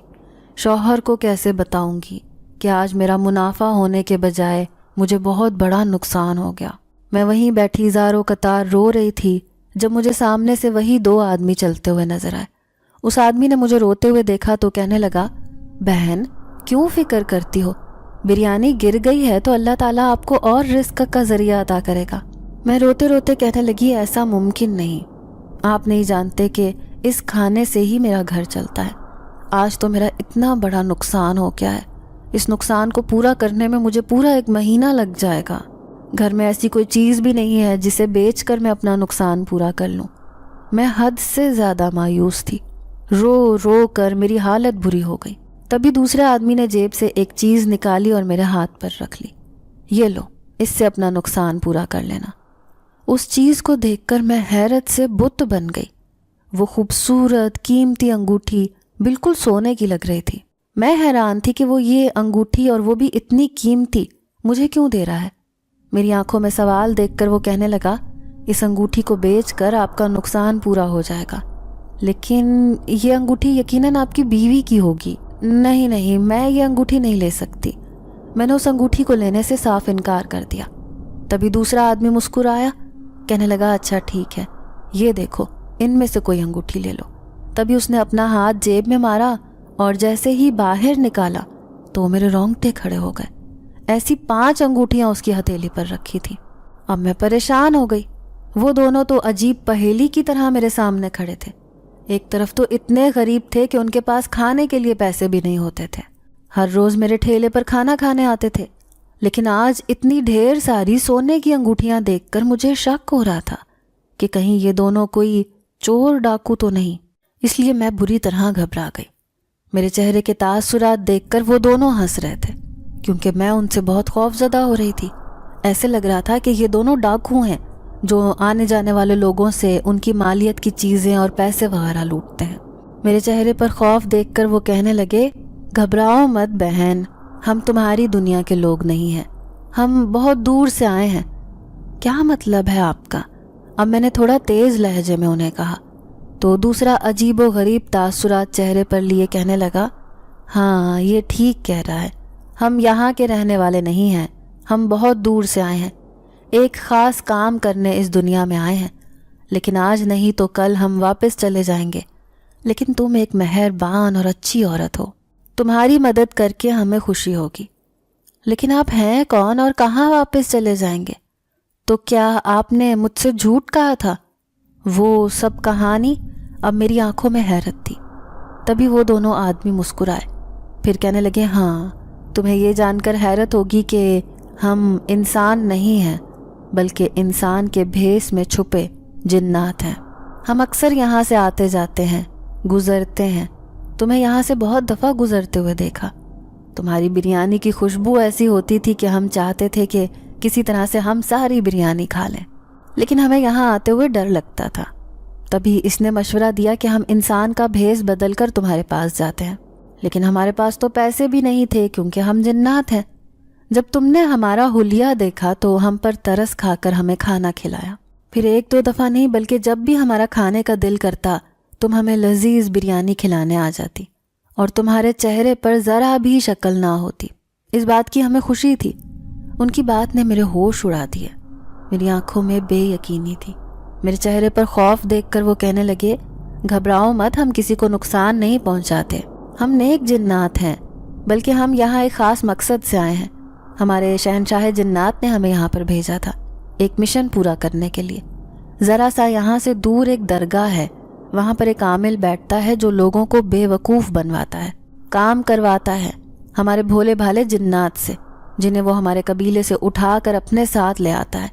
شوہر کو کیسے بتاؤں گی کہ آج میرا منافع ہونے کے بجائے مجھے بہت بڑا نقصان ہو گیا۔ میں وہیں بیٹھی زاروں قطار رو رہی تھی جب مجھے سامنے سے وہی 2 آدمی چلتے ہوئے نظر آئے۔ اس آدمی نے مجھے روتے ہوئے دیکھا تو کہنے لگا، بہن کیوں فکر کرتی ہو؟ بریانی گر گئی ہے تو اللہ تعالیٰ آپ کو اور رزق کا ذریعہ عطا کرے گا۔ میں روتے روتے کہنے لگی، ایسا ممکن نہیں، آپ نہیں جانتے کہ اس کھانے سے ہی میرا گھر چلتا ہے۔ آج تو میرا اتنا بڑا نقصان ہو گیا ہے، اس نقصان کو پورا کرنے میں مجھے پورا 1 مہینہ لگ جائے گا۔ گھر میں ایسی کوئی چیز بھی نہیں ہے جسے بیچ کر میں اپنا نقصان پورا کر لوں۔ میں حد سے زیادہ مایوس تھی، رو رو کر میری حالت بری ہو گئی۔ تبھی دوسرے آدمی نے جیب سے ایک چیز نکالی اور میرے ہاتھ پر رکھ لی، یہ لو، اس سے اپنا نقصان پورا کر لینا۔ اس چیز کو دیکھ کر میں حیرت سے بت بن گئی۔ وہ خوبصورت قیمتی انگوٹھی بالکل سونے کی لگ رہی تھی۔ میں حیران تھی کہ وہ یہ انگوٹھی اور وہ بھی اتنی قیمتی مجھے کیوں دے رہا ہے۔ میری آنکھوں میں سوال دیکھ کر وہ کہنے لگا، اس انگوٹھی کو بیچ کر آپ کا نقصان پورا ہو جائے گا، لیکن یہ انگوٹھی یقیناً آپ کی بیوی کی ہوگی۔ نہیں، میں یہ انگوٹھی نہیں لے سکتی۔ میں نے اس انگوٹھی کو لینے سے صاف انکار کر دیا۔ تبھی دوسرا آدمی مسکرایا، کہنے لگا، اچھا ٹھیک ہے، یہ دیکھو، ان میں سے کوئی انگوٹھی لے لو۔ تبھی اس نے اپنا ہاتھ جیب میں مارا اور جیسے ہی باہر نکالا تو میرے رونگٹے کھڑے ہو گئے۔ ایسی 5 انگوٹھیاں اس کی ہتھیلی پر رکھی تھی۔ اب میں پریشان ہو گئی۔ وہ دونوں تو عجیب پہیلی کی طرح میرے سامنے کھڑے تھے۔ ایک طرف تو اتنے غریب تھے کہ ان کے پاس کھانے کے لیے پیسے بھی نہیں ہوتے تھے، ہر روز میرے ٹھیلے پر کھانا کھانے آتے تھے، لیکن آج اتنی ڈھیر ساری سونے کی انگوٹھیاں دیکھ کر مجھے شک ہو رہا تھا کہ کہیں یہ دونوں کوئی چور ڈاکو تو نہیں۔ اس لیے میں بری طرح گھبرا گئی۔ میرے چہرے کے تاثرات دیکھ کر وہ دونوں ہنس رہے تھے، کیونکہ میں ان سے بہت خوف زدہ ہو رہی تھی۔ ایسے لگ رہا تھا کہ یہ دونوں ڈاکو ہیں جو آنے جانے والے لوگوں سے ان کی مالیت کی چیزیں اور پیسے وغیرہ لوٹتے ہیں۔ میرے چہرے پر خوف دیکھ کر وہ کہنے لگے، گھبراؤ مت بہن، ہم تمہاری دنیا کے لوگ نہیں ہیں، ہم بہت دور سے آئے ہیں۔ کیا مطلب ہے آپ کا؟ اب میں نے تھوڑا تیز لہجے میں انہیں کہا تو دوسرا عجیب و غریب تاثرات چہرے پر لیے کہنے لگا، ہاں یہ ٹھیک کہہ رہا ہے، ہم یہاں کے رہنے والے نہیں ہیں، ہم بہت دور سے آئے ہیں، ایک خاص کام کرنے اس دنیا میں آئے ہیں، لیکن آج نہیں تو کل ہم واپس چلے جائیں گے۔ لیکن تم ایک مہربان اور اچھی عورت ہو، تمہاری مدد کر کے ہمیں خوشی ہوگی۔ لیکن آپ ہیں کون اور کہاں واپس چلے جائیں گے؟ تو کیا آپ نے مجھ سے جھوٹ کہا تھا؟ وہ سب کہانی؟ اب میری آنکھوں میں حیرت تھی۔ تبھی وہ دونوں آدمی مسکرائے، پھر کہنے لگے، ہاں تمہیں یہ جان کر حیرت ہوگی کہ ہم انسان نہیں ہیں بلکہ انسان کے بھیس میں چھپے جنات ہیں۔ ہم اکثر یہاں سے آتے جاتے ہیں، گزرتے ہیں، تمہیں یہاں سے بہت دفعہ گزرتے ہوئے دیکھا۔ تمہاری بریانی کی خوشبو ایسی ہوتی تھی کہ ہم چاہتے تھے کہ کسی طرح سے ہم ساری بریانی کھا لیں، لیکن ہمیں یہاں آتے ہوئے ڈر لگتا تھا۔ تبھی اس نے مشورہ دیا کہ ہم انسان کا بھیس بدل کر تمہارے پاس جاتے ہیں، لیکن ہمارے پاس تو پیسے بھی نہیں تھے کیونکہ ہم جنات ہیں۔ جب تم نے ہمارا حلیہ دیکھا تو ہم پر ترس کھا کر ہمیں کھانا کھلایا، پھر 1-2 دفعہ نہیں بلکہ جب بھی ہمارا کھانے کا دل کرتا تم ہمیں لذیذ بریانی کھلانے آ جاتی اور تمہارے چہرے پر ذرا بھی شکل نہ ہوتی۔ اس بات کی ہمیں خوشی تھی۔ ان کی بات نے میرے ہوش اڑا دیے۔ میری آنکھوں میں بے یقینی تھی، میرے چہرے پر خوف دیکھ کر وہ کہنے لگے، گھبراؤ مت، ہم کسی کو نقصان نہیں پہنچاتے، ہم نیک جنات ہیں، بلکہ ہم یہاں ایک خاص مقصد سے آئے ہیں۔ ہمارے شہنشاہ جنات نے ہمیں یہاں پر بھیجا تھا ایک مشن پورا کرنے کے لیے۔ ذرا سا یہاں سے دور ایک درگاہ ہے، وہاں پر ایک عامل بیٹھتا ہے جو لوگوں کو بے وقوف بنواتا ہے، کام کرواتا ہے ہمارے بھولے بھالے جنات سے، جنہیں وہ ہمارے قبیلے سے اٹھا کر اپنے ساتھ لے آتا ہے،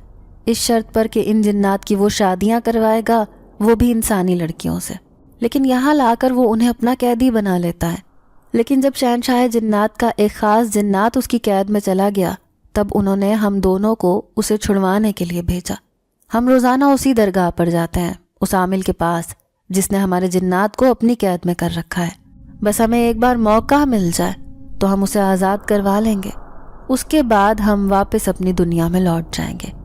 اس شرط پر کہ ان جنات کی وہ شادیاں کروائے گا، وہ بھی انسانی لڑکیوں سے، لیکن یہاں لا کر وہ انہیں اپنا قیدی بنا لیتا ہے۔ لیکن جب شہنشاہ جنات کا ایک خاص جنات اس کی قید میں چلا گیا، تب انہوں نے ہم دونوں کو اسے چھڑوانے کے لیے بھیجا۔ ہم روزانہ اسی درگاہ پر جاتے ہیں، اس عامل کے پاس جس نے ہمارے جنات کو اپنی قید میں کر رکھا ہے۔ بس ہمیں ایک بار موقع مل جائے تو ہم اسے آزاد کروا لیں گے، اس کے بعد ہم واپس اپنی دنیا میں لوٹ جائیں گے۔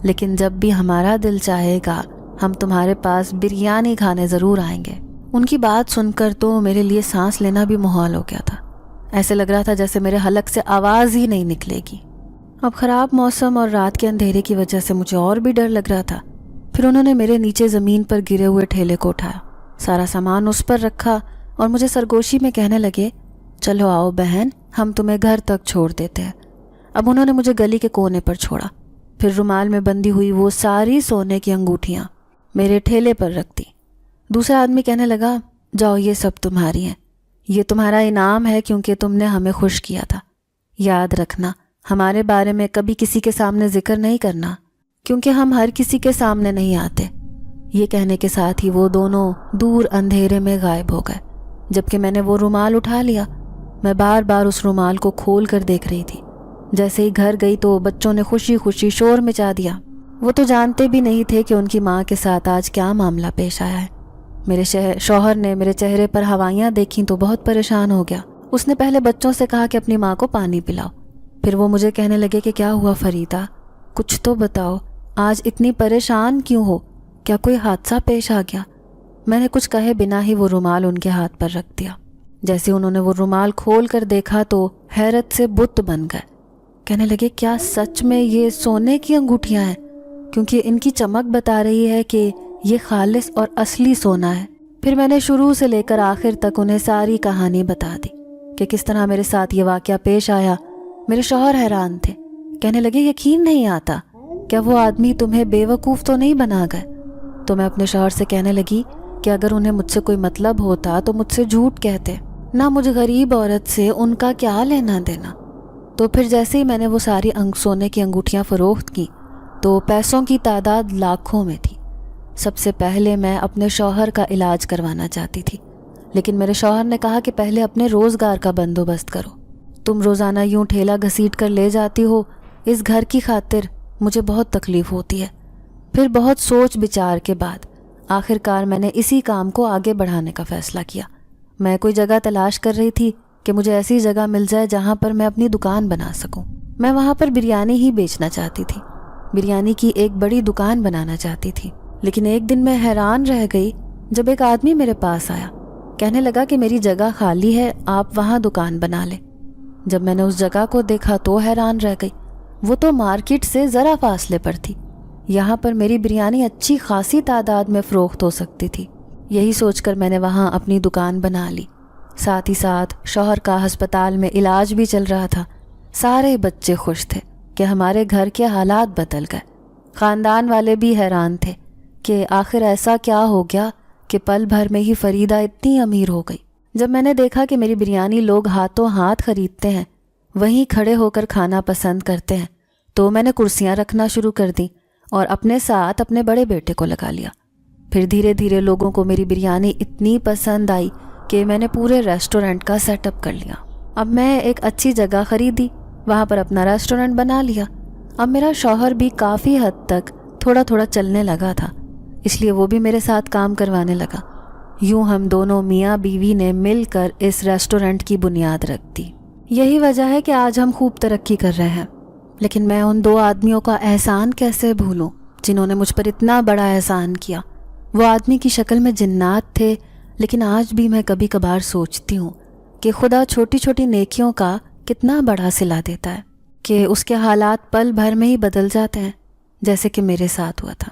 لیکن جب بھی ہمارا دل چاہے گا ہم تمہارے پاس بریانی کھانے ضرور آئیں گے۔ ان کی بات سن کر تو میرے لیے سانس لینا بھی محال ہو گیا تھا۔ ایسے لگ رہا تھا جیسے میرے حلق سے آواز ہی نہیں نکلے گی۔ اب خراب موسم اور رات کے اندھیرے کی وجہ سے مجھے اور بھی ڈر لگ رہا تھا۔ پھر انہوں نے میرے نیچے زمین پر گرے ہوئے ٹھیلے کو اٹھایا، سارا سامان اس پر رکھا اور مجھے سرگوشی میں کہنے لگے، چلو آؤ بہن، ہم تمہیں گھر تک چھوڑ دیتے ہیں۔ اب انہوں نے مجھے گلی کے کونے پر چھوڑا، پھر رومال میں بندھی ہوئی وہ ساری سونے کی انگوٹھیاں میرے ٹھیلے پر رکھ دی۔ دوسرا آدمی کہنے لگا، جاؤ یہ سب تمہاری ہیں، یہ تمہارا انعام ہے کیونکہ تم نے ہمیں خوش کیا تھا۔ یاد رکھنا ہمارے بارے میں کبھی کسی کے سامنے ذکر نہیں کرنا، کیونکہ ہم ہر کسی کے سامنے نہیں آتے۔ یہ کہنے کے ساتھ ہی وہ دونوں دور اندھیرے میں غائب ہو گئے۔ جبکہ میں نے وہ رومال اٹھا لیا، میں بار بار اس رومال کو کھول کر دیکھ رہی تھی۔ جیسے ہی گھر گئی تو بچوں نے خوشی خوشی شور مچا دیا۔ وہ تو جانتے بھی نہیں تھے کہ ان کی ماں کے ساتھ آج کیا معاملہ پیش آیا ہے۔ میرے شوہر نے میرے چہرے پر ہوائیاں دیکھیں تو بہت پریشان ہو گیا۔ اس نے پہلے بچوں سے کہا کہ اپنی ماں کو پانی پلاؤ، پھر وہ مجھے کہنے لگے کہ کیا ہوا فریدہ، کچھ تو بتاؤ، آج اتنی پریشان کیوں ہو، کیا کوئی حادثہ پیش آ گیا؟ میں نے کچھ کہے بنا ہی وہ رومال ان کے ہاتھ پر رکھ دیا۔ جیسے انہوں نے وہ رومال کھول کر دیکھا تو حیرت سے بت بن گئے۔ کہنے لگے، کیا سچ میں یہ سونے کی انگوٹھیاں ہیں؟ کیونکہ ان کی چمک بتا رہی ہے کہ یہ خالص اور اصلی سونا ہے۔ پھر میں نے شروع سے لے کر آخر تک انہیں ساری کہانی بتا دی کہ کس طرح میرے ساتھ یہ واقعہ پیش آیا۔ میرے شوہر حیران تھے، کہنے لگے، یقین نہیں آتا، کیا وہ آدمی تمہیں بے وقوف تو نہیں بنا گئے؟ تو میں اپنے شوہر سے کہنے لگی کہ اگر انہیں مجھ سے کوئی مطلب ہوتا تو مجھ سے جھوٹ کہتے، نہ مجھ غریب عورت سے ان کا کیا لینا دینا۔ تو پھر جیسے ہی میں نے وہ ساری سونے کی انگوٹھیاں فروخت کی تو پیسوں کی تعداد لاکھوں میں تھی۔ سب سے پہلے میں اپنے شوہر کا علاج کروانا چاہتی تھی، لیکن میرے شوہر نے کہا کہ پہلے اپنے روزگار کا بندوبست کرو، تم روزانہ یوں ٹھیلا گھسیٹ کر لے جاتی ہو، اس گھر کی خاطر مجھے بہت تکلیف ہوتی ہے۔ پھر بہت سوچ بچار کے بعد آخر کار میں نے اسی کام کو آگے بڑھانے کا فیصلہ کیا۔ میں کوئی جگہ تلاش کر رہی تھی کہ مجھے ایسی جگہ مل جائے جہاں پر میں اپنی دکان بنا سکوں۔ میں وہاں پر بریانی ہی بیچنا چاہتی تھی، بریانی کی ایک بڑی دکان بنانا چاہتی تھی۔ لیکن ایک دن میں حیران رہ گئی جب ایک آدمی میرے پاس آیا، کہنے لگا کہ میری جگہ خالی ہے، آپ وہاں دکان بنا لیں۔ جب میں نے اس جگہ کو دیکھا تو حیران رہ گئی، وہ تو مارکیٹ سے ذرا فاصلے پر تھی، یہاں پر میری بریانی اچھی خاصی تعداد میں فروخت ہو سکتی تھی۔ یہی سوچ کر میں نے وہاں اپنی دکان بنا لی۔ ساتھ ہی ساتھ شوہر کا ہسپتال میں علاج بھی چل رہا تھا۔ سارے بچے خوش تھے کہ ہمارے گھر کے حالات بدل گئے۔ خاندان والے بھی حیران تھے کہ آخر ایسا کیا ہو گیا کہ پل بھر میں ہی فریدہ اتنی امیر ہو گئی۔ جب میں نے دیکھا کہ میری بریانی لوگ ہاتھوں ہاتھ خریدتے ہیں، وہیں کھڑے ہو کر کھانا پسند کرتے ہیں، تو میں نے کرسیاں رکھنا شروع کر دیں اور اپنے ساتھ اپنے بڑے بیٹے کو لگا لیا۔ پھر دھیرے دھیرے لوگوں کو میری بریانی اتنی پسند آئی کہ میں نے پورے ریسٹورنٹ کا سیٹ اپ کر لیا۔ اب میں ایک اچھی جگہ خریدی، وہاں پر اپنا ریسٹورنٹ بنا لیا۔ اب میرا شوہر بھی کافی حد تک تھوڑا تھوڑا چلنے لگا تھا، اس لیے وہ بھی میرے ساتھ کام کروانے لگا۔ یوں ہم دونوں میاں بیوی نے مل کر اس ریسٹورنٹ کی بنیاد رکھ دی۔ یہی وجہ ہے کہ آج ہم خوب ترقی کر رہے ہیں۔ لیکن میں ان دو آدمیوں کا احسان کیسے بھولوں جنہوں نے مجھ پر اتنا بڑا احسان کیا۔ وہ آدمی کی شکل میں جنات تھے، لیکن آج بھی میں کبھی کبھار سوچتی ہوں کہ خدا چھوٹی چھوٹی نیکیوں کا کتنا بڑا صلہ دیتا ہے کہ اس کے حالات پل بھر میں ہی بدل جاتے ہیں، جیسے کہ میرے ساتھ ہوا تھا۔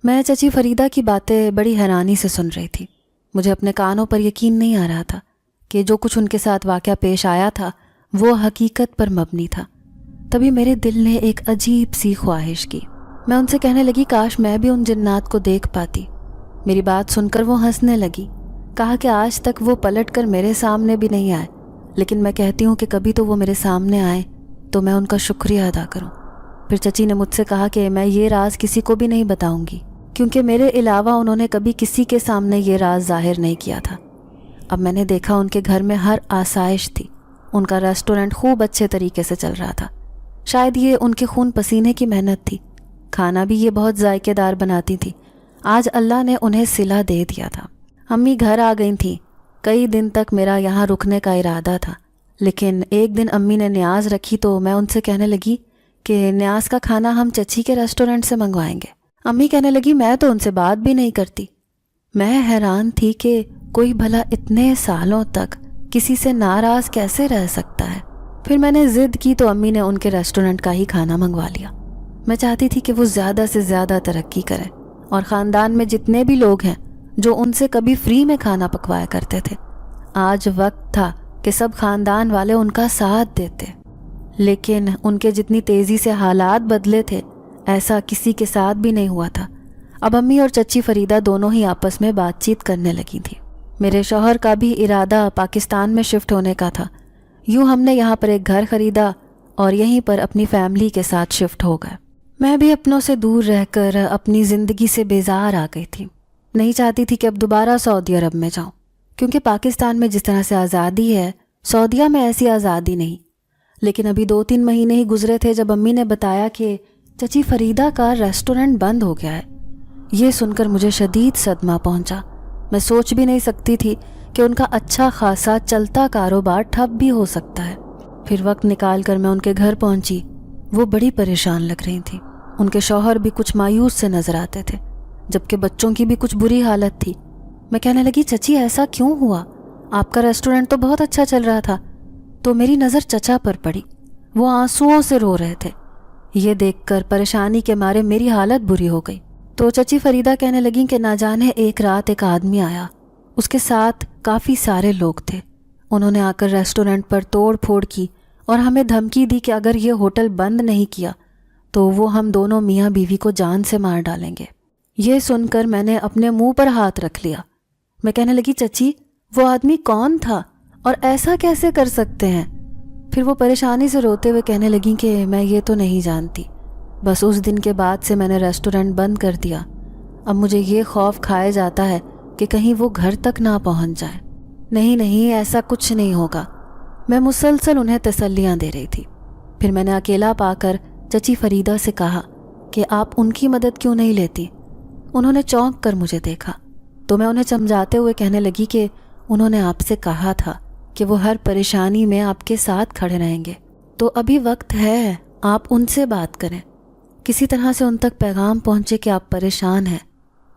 میں چچی فریدہ کی باتیں بڑی حیرانی سے سن رہی تھی۔ مجھے اپنے کانوں پر یقین نہیں آ رہا تھا کہ جو کچھ ان کے ساتھ واقعہ پیش آیا تھا وہ حقیقت پر مبنی تھا۔ تبھی میرے دل نے ایک عجیب سی خواہش کی۔ میں ان سے کہنے لگی، کاش میں بھی ان جنات کو دیکھ پاتی۔ میری بات سن کر وہ ہنسنے لگی، کہا کہ آج تک وہ پلٹ کر میرے سامنے بھی نہیں آئے، لیکن میں کہتی ہوں کہ کبھی تو وہ میرے سامنے آئے تو میں ان کا شکریہ ادا کروں۔ پھر چچی نے مجھ سے کہا کہ میں یہ راز کسی کو بھی نہیں بتاؤں گی، کیونکہ میرے علاوہ انہوں نے کبھی کسی کے سامنے یہ راز ظاہر نہیں کیا تھا۔ اب میں نے دیکھا ان کے گھر میں ہر آسائش تھی، ان کا ریسٹورنٹ خوب اچھے طریقے سے چل رہا تھا۔ شاید یہ ان کے خون پسینے کی محنت تھی، کھانا بھی یہ بہت ذائقے دار بناتی تھی۔ آج اللہ نے انہیں صلہ دے دیا تھا۔ امی گھر آ گئی تھیں۔ کئی دن تک میرا یہاں رکنے کا ارادہ تھا، لیکن ایک دن امی نے نیاز رکھی تو میں ان سے کہنے لگی کہ نیاز کا کھانا ہم چچی کے ریسٹورنٹ سے منگوائیں گے۔ امی کہنے لگی، میں تو ان سے بات بھی نہیں کرتی۔ میں حیران تھی کہ کوئی بھلا اتنے سالوں تک کسی سے ناراض کیسے رہ سکتا ہے۔ پھر میں نے ضد کی تو امی نے ان کے ریسٹورنٹ کا ہی کھانا منگوا لیا۔ میں چاہتی تھی کہ وہ زیادہ سے زیادہ ترقی کریں اور خاندان میں جتنے بھی لوگ ہیں جو ان سے کبھی فری میں کھانا پکوایا کرتے تھے، آج وقت تھا کہ سب خاندان والے ان کا ساتھ دیتے۔ لیکن ان کے جتنی تیزی سے حالات بدلے تھے ایسا کسی کے ساتھ بھی نہیں ہوا تھا۔ اب امی اور چچی فریدہ دونوں ہی آپس میں بات چیت کرنے لگی تھیں۔ میرے شوہر کا بھی ارادہ پاکستان میں شفٹ ہونے کا تھا۔ یوں ہم نے یہاں پر ایک گھر خریدا اور یہیں پر اپنی فیملی کے ساتھ شفٹ ہو گئے۔ میں بھی اپنوں سے دور رہ کر اپنی زندگی سے بیزار آ گئی تھی۔ نہیں چاہتی تھی کہ اب دوبارہ سعودی عرب میں جاؤں، کیونکہ پاکستان میں جس طرح سے آزادی ہے سعودیہ میں ایسی آزادی نہیں۔ لیکن ابھی 2-3 مہینے ہی گزرے تھے جب امی نے بتایا کہ چچی فریدہ کا ریسٹورنٹ بند ہو گیا ہے۔ یہ سن کر مجھے شدید صدمہ پہنچا۔ میں سوچ بھی نہیں سکتی تھی کہ ان کا اچھا خاصا چلتا کاروبار ٹھپ بھی ہو سکتا ہے۔ پھر وقت نکال کر میں ان کے گھر پہنچی۔ وہ بڑی پریشان لگ رہی تھیں۔ ان کے شوہر بھی کچھ مایوس سے نظر آتے تھے، جبکہ بچوں کی بھی کچھ بری حالت تھی۔ میں کہنے لگی، چچی ایسا کیوں ہوا؟ آپ کا ریسٹورنٹ تو بہت اچھا چل رہا تھا۔ تو میری نظر چچا پر پڑی۔ وہ آنسوؤں سے رو رہے تھے۔ یہ دیکھ کر پریشانی کے مارے میری حالت بری ہو گئی۔ تو چچی فریدہ کہنے لگیں کہ نہ جانے ایک رات ایک آدمی آیا، اس کے ساتھ کافی سارے لوگ تھے۔ انہوں نے آ کر ریسٹورنٹ پر توڑ پھوڑ کی اور ہمیں دھمکی دی کہ اگر یہ ہوٹل بند نہیں کیا تو وہ ہم دونوں میاں بیوی کو جان سے مار ڈالیں گے۔ یہ سن کر میں نے اپنے منہ پر ہاتھ رکھ لیا۔ میں کہنے لگی، چچی وہ آدمی کون تھا اور ایسا کیسے کر سکتے ہیں؟ پھر وہ پریشانی سے روتے ہوئے کہنے لگیں کہ میں یہ تو نہیں جانتی، بس اس دن کے بعد سے میں نے ریسٹورنٹ بند کر دیا۔ اب مجھے یہ خوف کھائے جاتا ہے کہ کہیں وہ گھر تک نہ پہنچ جائے۔ نہیں ایسا کچھ نہیں ہوگا۔ میں مسلسل انہیں تسلیاں دے رہی تھی۔ پھر میں نے اکیلا پا کر چچی فریدہ سے کہا کہ آپ ان کی مدد کیوں نہیں لیتی؟ انہوں نے چونک کر مجھے دیکھا تو میں انہیں سمجھاتے ہوئے کہنے لگی کہ انہوں نے آپ سے کہا تھا کہ وہ ہر پریشانی میں آپ کے ساتھ کھڑے رہیں گے، تو ابھی وقت ہے، آپ ان سے بات کریں، کسی طرح سے ان تک پیغام پہنچے کہ آپ پریشان ہیں۔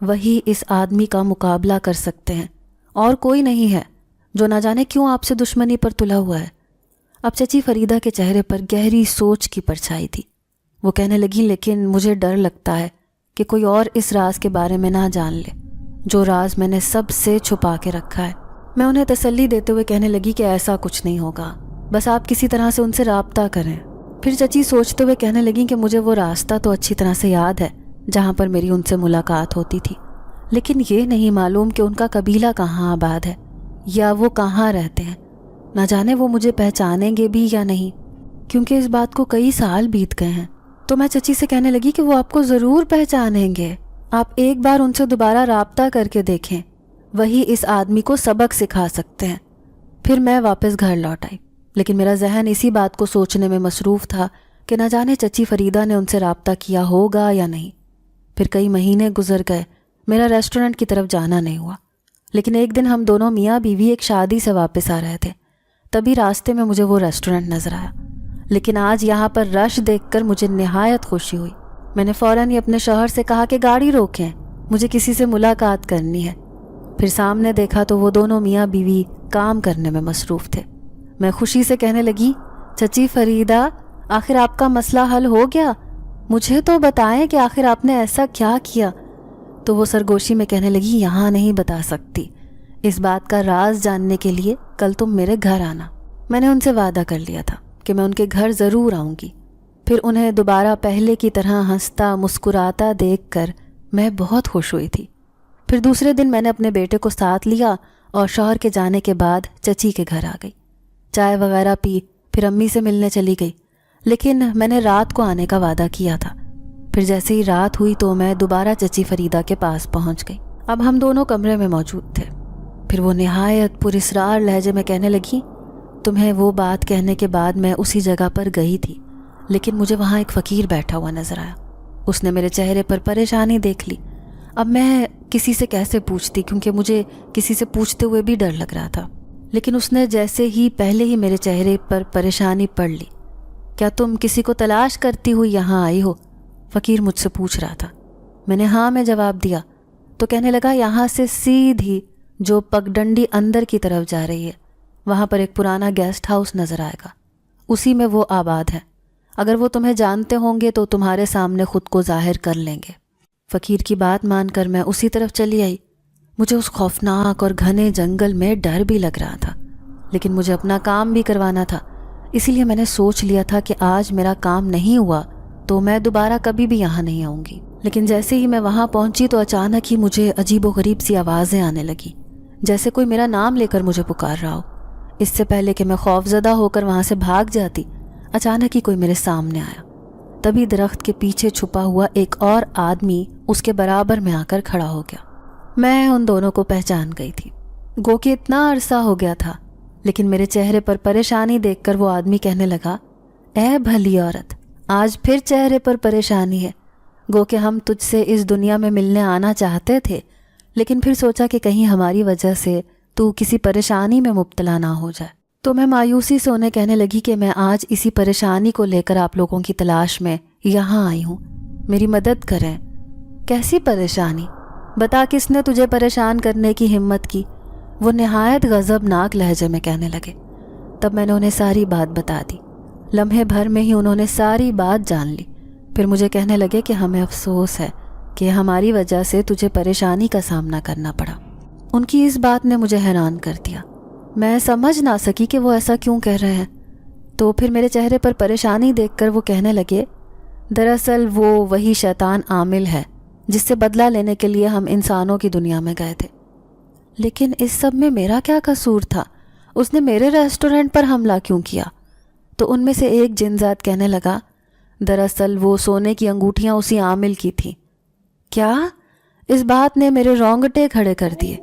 وہی اس آدمی کا مقابلہ کر سکتے ہیں، اور کوئی نہیں ہے جو نہ جانے کیوں آپ سے دشمنی پر تلا ہوا ہے۔ اب چچی فریدہ کے چہرے پر گہری سوچ کی پرچھائی تھی۔ وہ کہنے لگی، لیکن مجھے ڈر لگتا ہے کہ کوئی اور اس راز کے بارے میں نہ جان لے، جو راز میں نے سب سے چھپا کے رکھا ہے۔ میں انہیں تسلی دیتے ہوئے کہنے لگی کہ ایسا کچھ نہیں ہوگا، بس آپ کسی طرح سے ان سے رابطہ کریں۔ پھر چچی سوچتے ہوئے کہنے لگیں کہ مجھے وہ راستہ تو اچھی طرح سے یاد ہے جہاں پر میری ان سے ملاقات ہوتی تھی، لیکن یہ نہیں معلوم کہ ان کا قبیلہ کہاں آباد ہے یا وہ کہاں رہتے ہیں۔ نہ جانے وہ مجھے پہچانیں گے بھی یا نہیں، کیونکہ اس بات کو کئی سال بیت گئے ہیں۔ تو میں چچی سے کہنے لگی کہ وہ آپ کو ضرور پہچانیں گے، آپ ایک بار ان سے دوبارہ رابطہ کر کے دیکھیں، وہی اس آدمی کو سبق سکھا سکتے ہیں۔ پھر میں واپس گھر لوٹ آئی، لیکن میرا ذہن اسی بات کو سوچنے میں مصروف تھا کہ نہ جانے چچی فریدہ نے ان سے رابطہ کیا ہوگا یا نہیں۔ پھر کئی مہینے گزر گئے، میرا ریسٹورنٹ کی طرف جانا نہیں ہوا۔ لیکن ایک دن ہم دونوں میاں بیوی ایک شادی سے واپس آ رہے تھے، تبھی راستے میں مجھے وہ ریسٹورنٹ نظر آیا۔ لیکن آج یہاں پر رش دیکھ کر مجھے نہایت خوشی ہوئی۔ میں نے فوراً ہی اپنے شوہر سے کہا کہ گاڑی روکیں، مجھے کسی سے ملاقات کرنی ہے۔ پھر سامنے دیکھا تو وہ دونوں میاں بیوی کام کرنے میں مصروف تھے۔ میں خوشی سے کہنے لگی، چچی فریدہ، آخر آپ کا مسئلہ حل ہو گیا؟ مجھے تو بتائیں کہ آخر آپ نے ایسا کیا کیا؟ تو وہ سرگوشی میں کہنے لگی، یہاں نہیں بتا سکتی، اس بات کا راز جاننے کے لیے کل تم میرے گھر آنا۔ میں نے ان سے وعدہ کر لیا تھا کہ میں ان کے گھر ضرور آؤں گی۔ پھر انہیں دوبارہ پہلے کی طرح ہنستا مسکراتا دیکھ کر میں بہت خوش ہوئی تھی۔ پھر دوسرے دن میں نے اپنے بیٹے کو ساتھ لیا اور شوہر کے جانے کے بعد چچی کے گھر آ گئی، چائے وغیرہ پی، پھر امی سے ملنے چلی گئی۔ لیکن میں نے رات کو آنے کا وعدہ کیا تھا۔ پھر جیسے ہی رات ہوئی تو میں دوبارہ چچی فریدہ کے پاس پہنچ گئی۔ اب ہم دونوں کمرے میں موجود تھے۔ پھر وہ نہایت پراسرار لہجے میں کہنے لگی، تمہیں وہ بات کہنے کے بعد میں اسی جگہ پر گئی تھی، لیکن مجھے وہاں ایک فقیر بیٹھا ہوا نظر آیا۔ اس نے میرے چہرے پر پریشانی دیکھ لی۔ اب میں کسی سے کیسے پوچھتی، کیونکہ مجھے کسی سے پوچھتے ہوئے بھی ڈر لگ رہا تھا۔ لیکن اس نے جیسے ہی پہلے ہی میرے چہرے پر پریشانی پڑھ لی۔ کیا تم کسی کو تلاش کرتی ہوئی یہاں آئی ہو؟ فقیر مجھ سے پوچھ رہا تھا۔ میں نے ہاں میں جواب دیا تو کہنے لگا، یہاں سے سیدھی جو پگڈنڈی اندر کی طرف جا رہی ہے، وہاں پر ایک پرانا گیسٹ ہاؤس نظر آئے گا، اسی میں وہ آباد ہے. اگر وہ تمہیں جانتے ہوں گے تو تمہارے سامنے خود کو ظاہر کر لیں گے. فقیر کی بات مان کر میں اسی طرف چلی آئی. مجھے اس خوفناک اور گھنے جنگل میں ڈر بھی لگ رہا تھا، لیکن مجھے اپنا کام بھی کروانا تھا. اسی لیے میں نے سوچ لیا تھا کہ آج میرا کام نہیں ہوا تو میں دوبارہ کبھی بھی یہاں نہیں آؤں گی. لیکن جیسے ہی میں وہاں پہنچی تو اچانک ہی مجھے عجیب و غریب سی آوازیں آنے لگی، جیسے کوئی میرا نام لے کر مجھے پکار رہا ہو. اس سے پہلے کہ میں خوفزدہ ہو کر وہاں سے بھاگ جاتی، اچانک ہی کوئی میرے سامنے آیا. تبھی درخت کے پیچھے چھپا ہوا ایک اور آدمی اس کے برابر میں آ کر کھڑا ہو گیا. میں ان دونوں کو پہچان گئی تھی. گو کہ اتنا عرصہ ہو گیا تھا، لیکن میرے چہرے پر پریشانی دیکھ کر وہ آدمی کہنے لگا، اے بھلی عورت، آج پھر چہرے پر پریشانی ہے. گو کہ ہم تجھ سے اس دنیا میں ملنے آنا چاہتے تھے، لیکن پھر سوچا کہ کہیں ہماری وجہ سے تو کسی پریشانی میں مبتلا نہ ہو جائے. تو میں مایوسی سے انہیں کہنے لگی کہ میں آج اسی پریشانی کو لے کر آپ لوگوں کی تلاش میں یہاں آئی ہوں، میری مدد کریں. کیسی پریشانی؟ بتا، کس نے تجھے پریشان کرنے کی ہمت کی؟ وہ نہایت غضبناک لہجے میں کہنے لگے. تب میں نے انہیں ساری بات بتا دی. لمحے بھر میں ہی انہوں نے ساری بات جان لی. پھر مجھے کہنے لگے کہ ہمیں افسوس ہے کہ ہماری وجہ سے تجھے پریشانی کا سامنا کرنا پڑا. ان کی اس بات نے مجھے حیران کر دیا. میں سمجھ نہ سکی کہ وہ ایسا کیوں کہہ رہے ہیں. تو پھر میرے چہرے پر پریشانی دیکھ کر وہ کہنے لگے، دراصل وہ وہی شیطان عامل ہے جس سے بدلہ لینے کے لیے ہم انسانوں کی دنیا میں گئے تھے. لیکن اس سب میں میرا کیا قصور تھا؟ اس نے میرے ریسٹورنٹ پر حملہ کیوں کیا؟ تو ان میں سے ایک جن ذات کہنے لگا، دراصل وہ سونے کی انگوٹھیاں اسی عامل کی تھیں. کیا؟ اس بات نے میرے رونگٹے کھڑے کر دیے.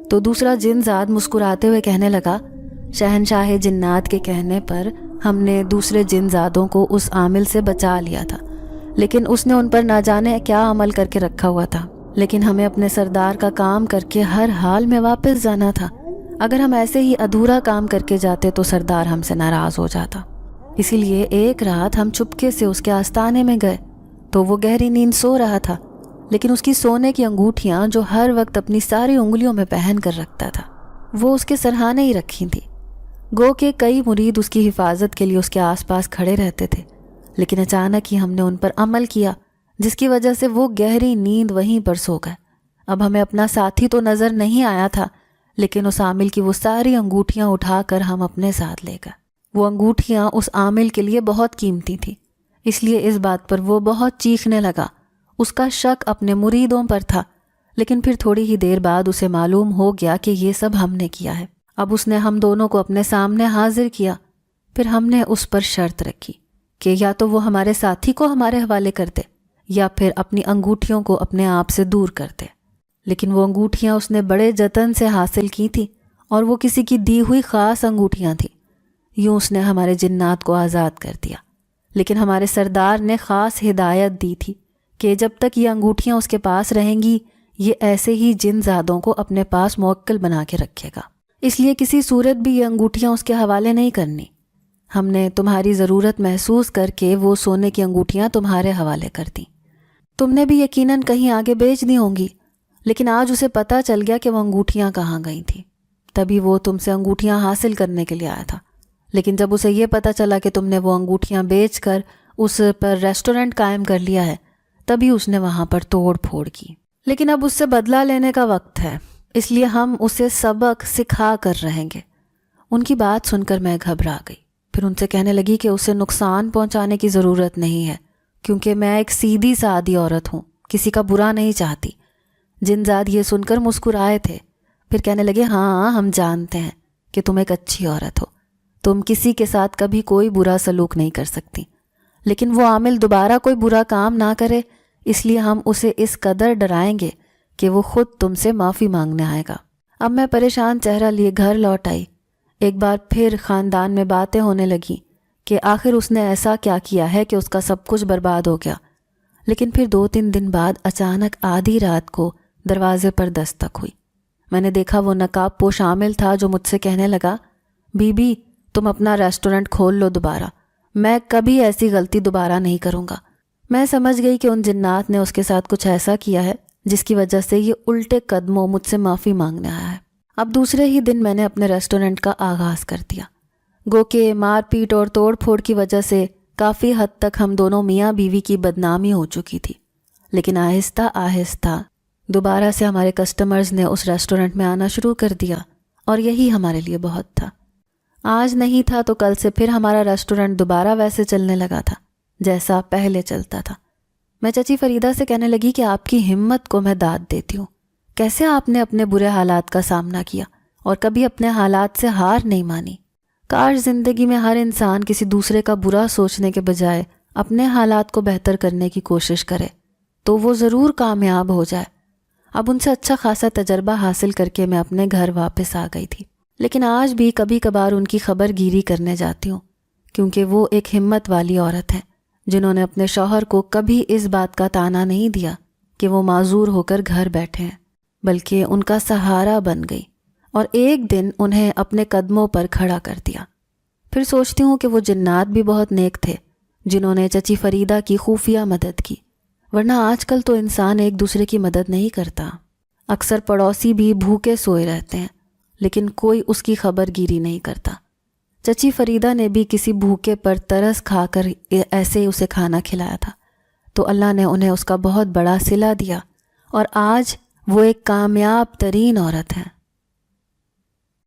تو دوسرا جن ذات مسکراتے ہوئے کہنے لگا، شہنشاہ جنات کے کہنے پر ہم نے دوسرے جن ذاتوں کو اس عامل سے بچا لیا تھا، لیکن اس نے ان پر نہ جانے کیا عمل کر کے رکھا ہوا تھا. لیکن ہمیں اپنے سردار کا کام کر کے ہر حال میں واپس جانا تھا. اگر ہم ایسے ہی ادھورا کام کر کے جاتے تو سردار ہم سے ناراض ہو جاتا. اسی لیے ایک رات ہم چپکے سے اس کے آستانے میں گئے تو وہ گہری نیند سو رہا تھا، لیکن اس کی سونے کی انگوٹھیاں جو ہر وقت اپنی ساری انگلیوں میں پہن کر رکھتا تھا وہ اس کے سرہانے ہی رکھی تھی. گو کہ کئی مرید اس کی حفاظت کے لیے اس کے آس پاس کھڑے رہتے تھے، لیکن اچانک ہی ہم نے ان پر عمل کیا جس کی وجہ سے وہ گہری نیند وہیں پر سو گئے. اب ہمیں اپنا ساتھی تو نظر نہیں آیا تھا، لیکن اس عامل کی وہ ساری انگوٹھیاں اٹھا کر ہم اپنے ساتھ لے گئے. وہ انگوٹھیاں اس عامل کے لیے بہت قیمتی تھی، اس لیے اس بات پر وہ بہت چیخنے لگا. اس کا شک اپنے مریدوں پر تھا، لیکن پھر تھوڑی ہی دیر بعد اسے معلوم ہو گیا کہ یہ سب ہم نے کیا ہے. اب اس نے ہم دونوں کو اپنے سامنے حاضر کیا. پھر ہم نے اس پر شرط رکھی کہ یا تو وہ ہمارے ساتھی کو ہمارے حوالے کر دے یا پھر اپنی انگوٹھیوں کو اپنے آپ سے دور کر دے. لیکن وہ انگوٹھیاں اس نے بڑے جتن سے حاصل کی تھی اور وہ کسی کی دی ہوئی خاص انگوٹھیاں تھیں. یوں اس نے ہمارے جنات کو آزاد کر دیا، لیکن ہمارے سردار نے خاص ہدایت دی تھی کہ جب تک یہ انگوٹھیاں اس کے پاس رہیں گی یہ ایسے ہی جن زادوں کو اپنے پاس موکل بنا کے رکھے گا. اس لیے کسی صورت بھی یہ انگوٹھیاں اس کے حوالے نہیں کرنی. ہم نے تمہاری ضرورت محسوس کر کے وہ سونے کی انگوٹھیاں تمہارے حوالے کر دیں. تم نے بھی یقیناً کہیں آگے بیچ دی ہوں گی، لیکن آج اسے پتہ چل گیا کہ وہ انگوٹھیاں کہاں گئی تھیں. تبھی وہ تم سے انگوٹھیاں حاصل کرنے کے لیے آیا تھا. لیکن جب اسے یہ پتہ چلا کہ تم نے وہ انگوٹھیاں بیچ کر اس پر ریسٹورنٹ قائم کر لیا ہے، تبھی اس نے وہاں پر توڑ پھوڑ کی. لیکن اب اس سے بدلہ لینے کا وقت ہے، اس لیے ہم اسے سبق سکھا کر رہیں گے. ان کی بات سن کر میں گھبرا گئی. پھر ان سے کہنے لگی کہ اسے نقصان پہنچانے کی ضرورت نہیں ہے، کیونکہ میں ایک سیدھی سادی عورت ہوں، کسی کا برا نہیں چاہتی. جنزاد یہ سن کر مسکرائے تھے. پھر کہنے لگے، ہاں ہم جانتے ہیں کہ تم ایک اچھی عورت ہو، تم کسی کے ساتھ کبھی کوئی برا سلوک نہیں کر سکتی. لیکن وہ عامل دوبارہ کوئی برا کام نہ کرے، اس لیے ہم اسے اس قدر ڈرائیں گے کہ وہ خود تم سے معافی مانگنے آئے گا. اب میں پریشان چہرہ لیے گھر لوٹ آئی. ایک بار پھر خاندان میں باتیں ہونے لگیں کہ آخر اس نے ایسا کیا کیا ہے کہ اس کا سب کچھ برباد ہو گیا. لیکن پھر 2-3 دن بعد اچانک آدھی رات کو دروازے پر دستک ہوئی. میں نے دیکھا وہ نقاب پوش عامل تھا جو مجھ سے کہنے لگا، بی بی تم اپنا ریسٹورنٹ کھول لو دوبارہ، میں کبھی ایسی غلطی دوبارہ نہیں کروں گا. میں سمجھ گئی کہ ان جنات نے اس کے ساتھ کچھ ایسا کیا ہے جس کی وجہ سے یہ الٹے قدموں مجھ سے معافی مانگنے آیا ہے. اب دوسرے ہی دن میں نے اپنے ریسٹورنٹ کا آغاز کر دیا. گو کہ مار پیٹ اور توڑ پھوڑ کی وجہ سے کافی حد تک ہم دونوں میاں بیوی کی بدنامی ہو چکی تھی، لیکن آہستہ آہستہ دوبارہ سے ہمارے کسٹمرز نے اس ریسٹورنٹ میں آنا شروع کر دیا، اور یہی ہمارے لیے بہت تھا۔ آج نہیں تھا تو کل سے پھر ہمارا ریسٹورنٹ دوبارہ ویسے چلنے لگا تھا جیسا پہلے چلتا تھا۔ میں چچی فریدہ سے کہنے لگی کہ آپ کی ہمت کو میں داد دیتی ہوں، کیسے آپ نے اپنے برے حالات کا سامنا کیا اور کبھی اپنے حالات سے ہار نہیں مانی۔ کاش زندگی میں ہر انسان کسی دوسرے کا برا سوچنے کے بجائے اپنے حالات کو بہتر کرنے کی کوشش کرے تو وہ ضرور کامیاب ہو جائے۔ اب ان سے اچھا خاصا تجربہ حاصل کر کے میں اپنے گھر واپس آ گئی تھی، لیکن آج بھی کبھی کبھار ان کی خبر گیری کرنے جاتی ہوں، کیونکہ وہ ایک ہمت والی عورت ہیں جنہوں نے اپنے شوہر کو کبھی اس بات کا طعنہ نہیں دیا کہ وہ معذور ہو کر گھر بیٹھے ہیں، بلکہ ان کا سہارا بن گئی اور ایک دن انہیں اپنے قدموں پر کھڑا کر دیا۔ پھر سوچتی ہوں کہ وہ جنات بھی بہت نیک تھے جنہوں نے چچی فریدہ کی خفیہ مدد کی، ورنہ آج کل تو انسان ایک دوسرے کی مدد نہیں کرتا۔ اکثر پڑوسی بھی بھوکے سوئے رہتے ہیں لیکن کوئی اس کی خبر گیری نہیں کرتا۔ چچی فریدہ نے بھی کسی بھوکے پر ترس کھا کر ایسے اسے کھانا کھلایا تھا، تو اللہ نے انہیں اس کا بہت بڑا صلہ دیا اور آج وہ ایک کامیاب ترین عورت ہیں۔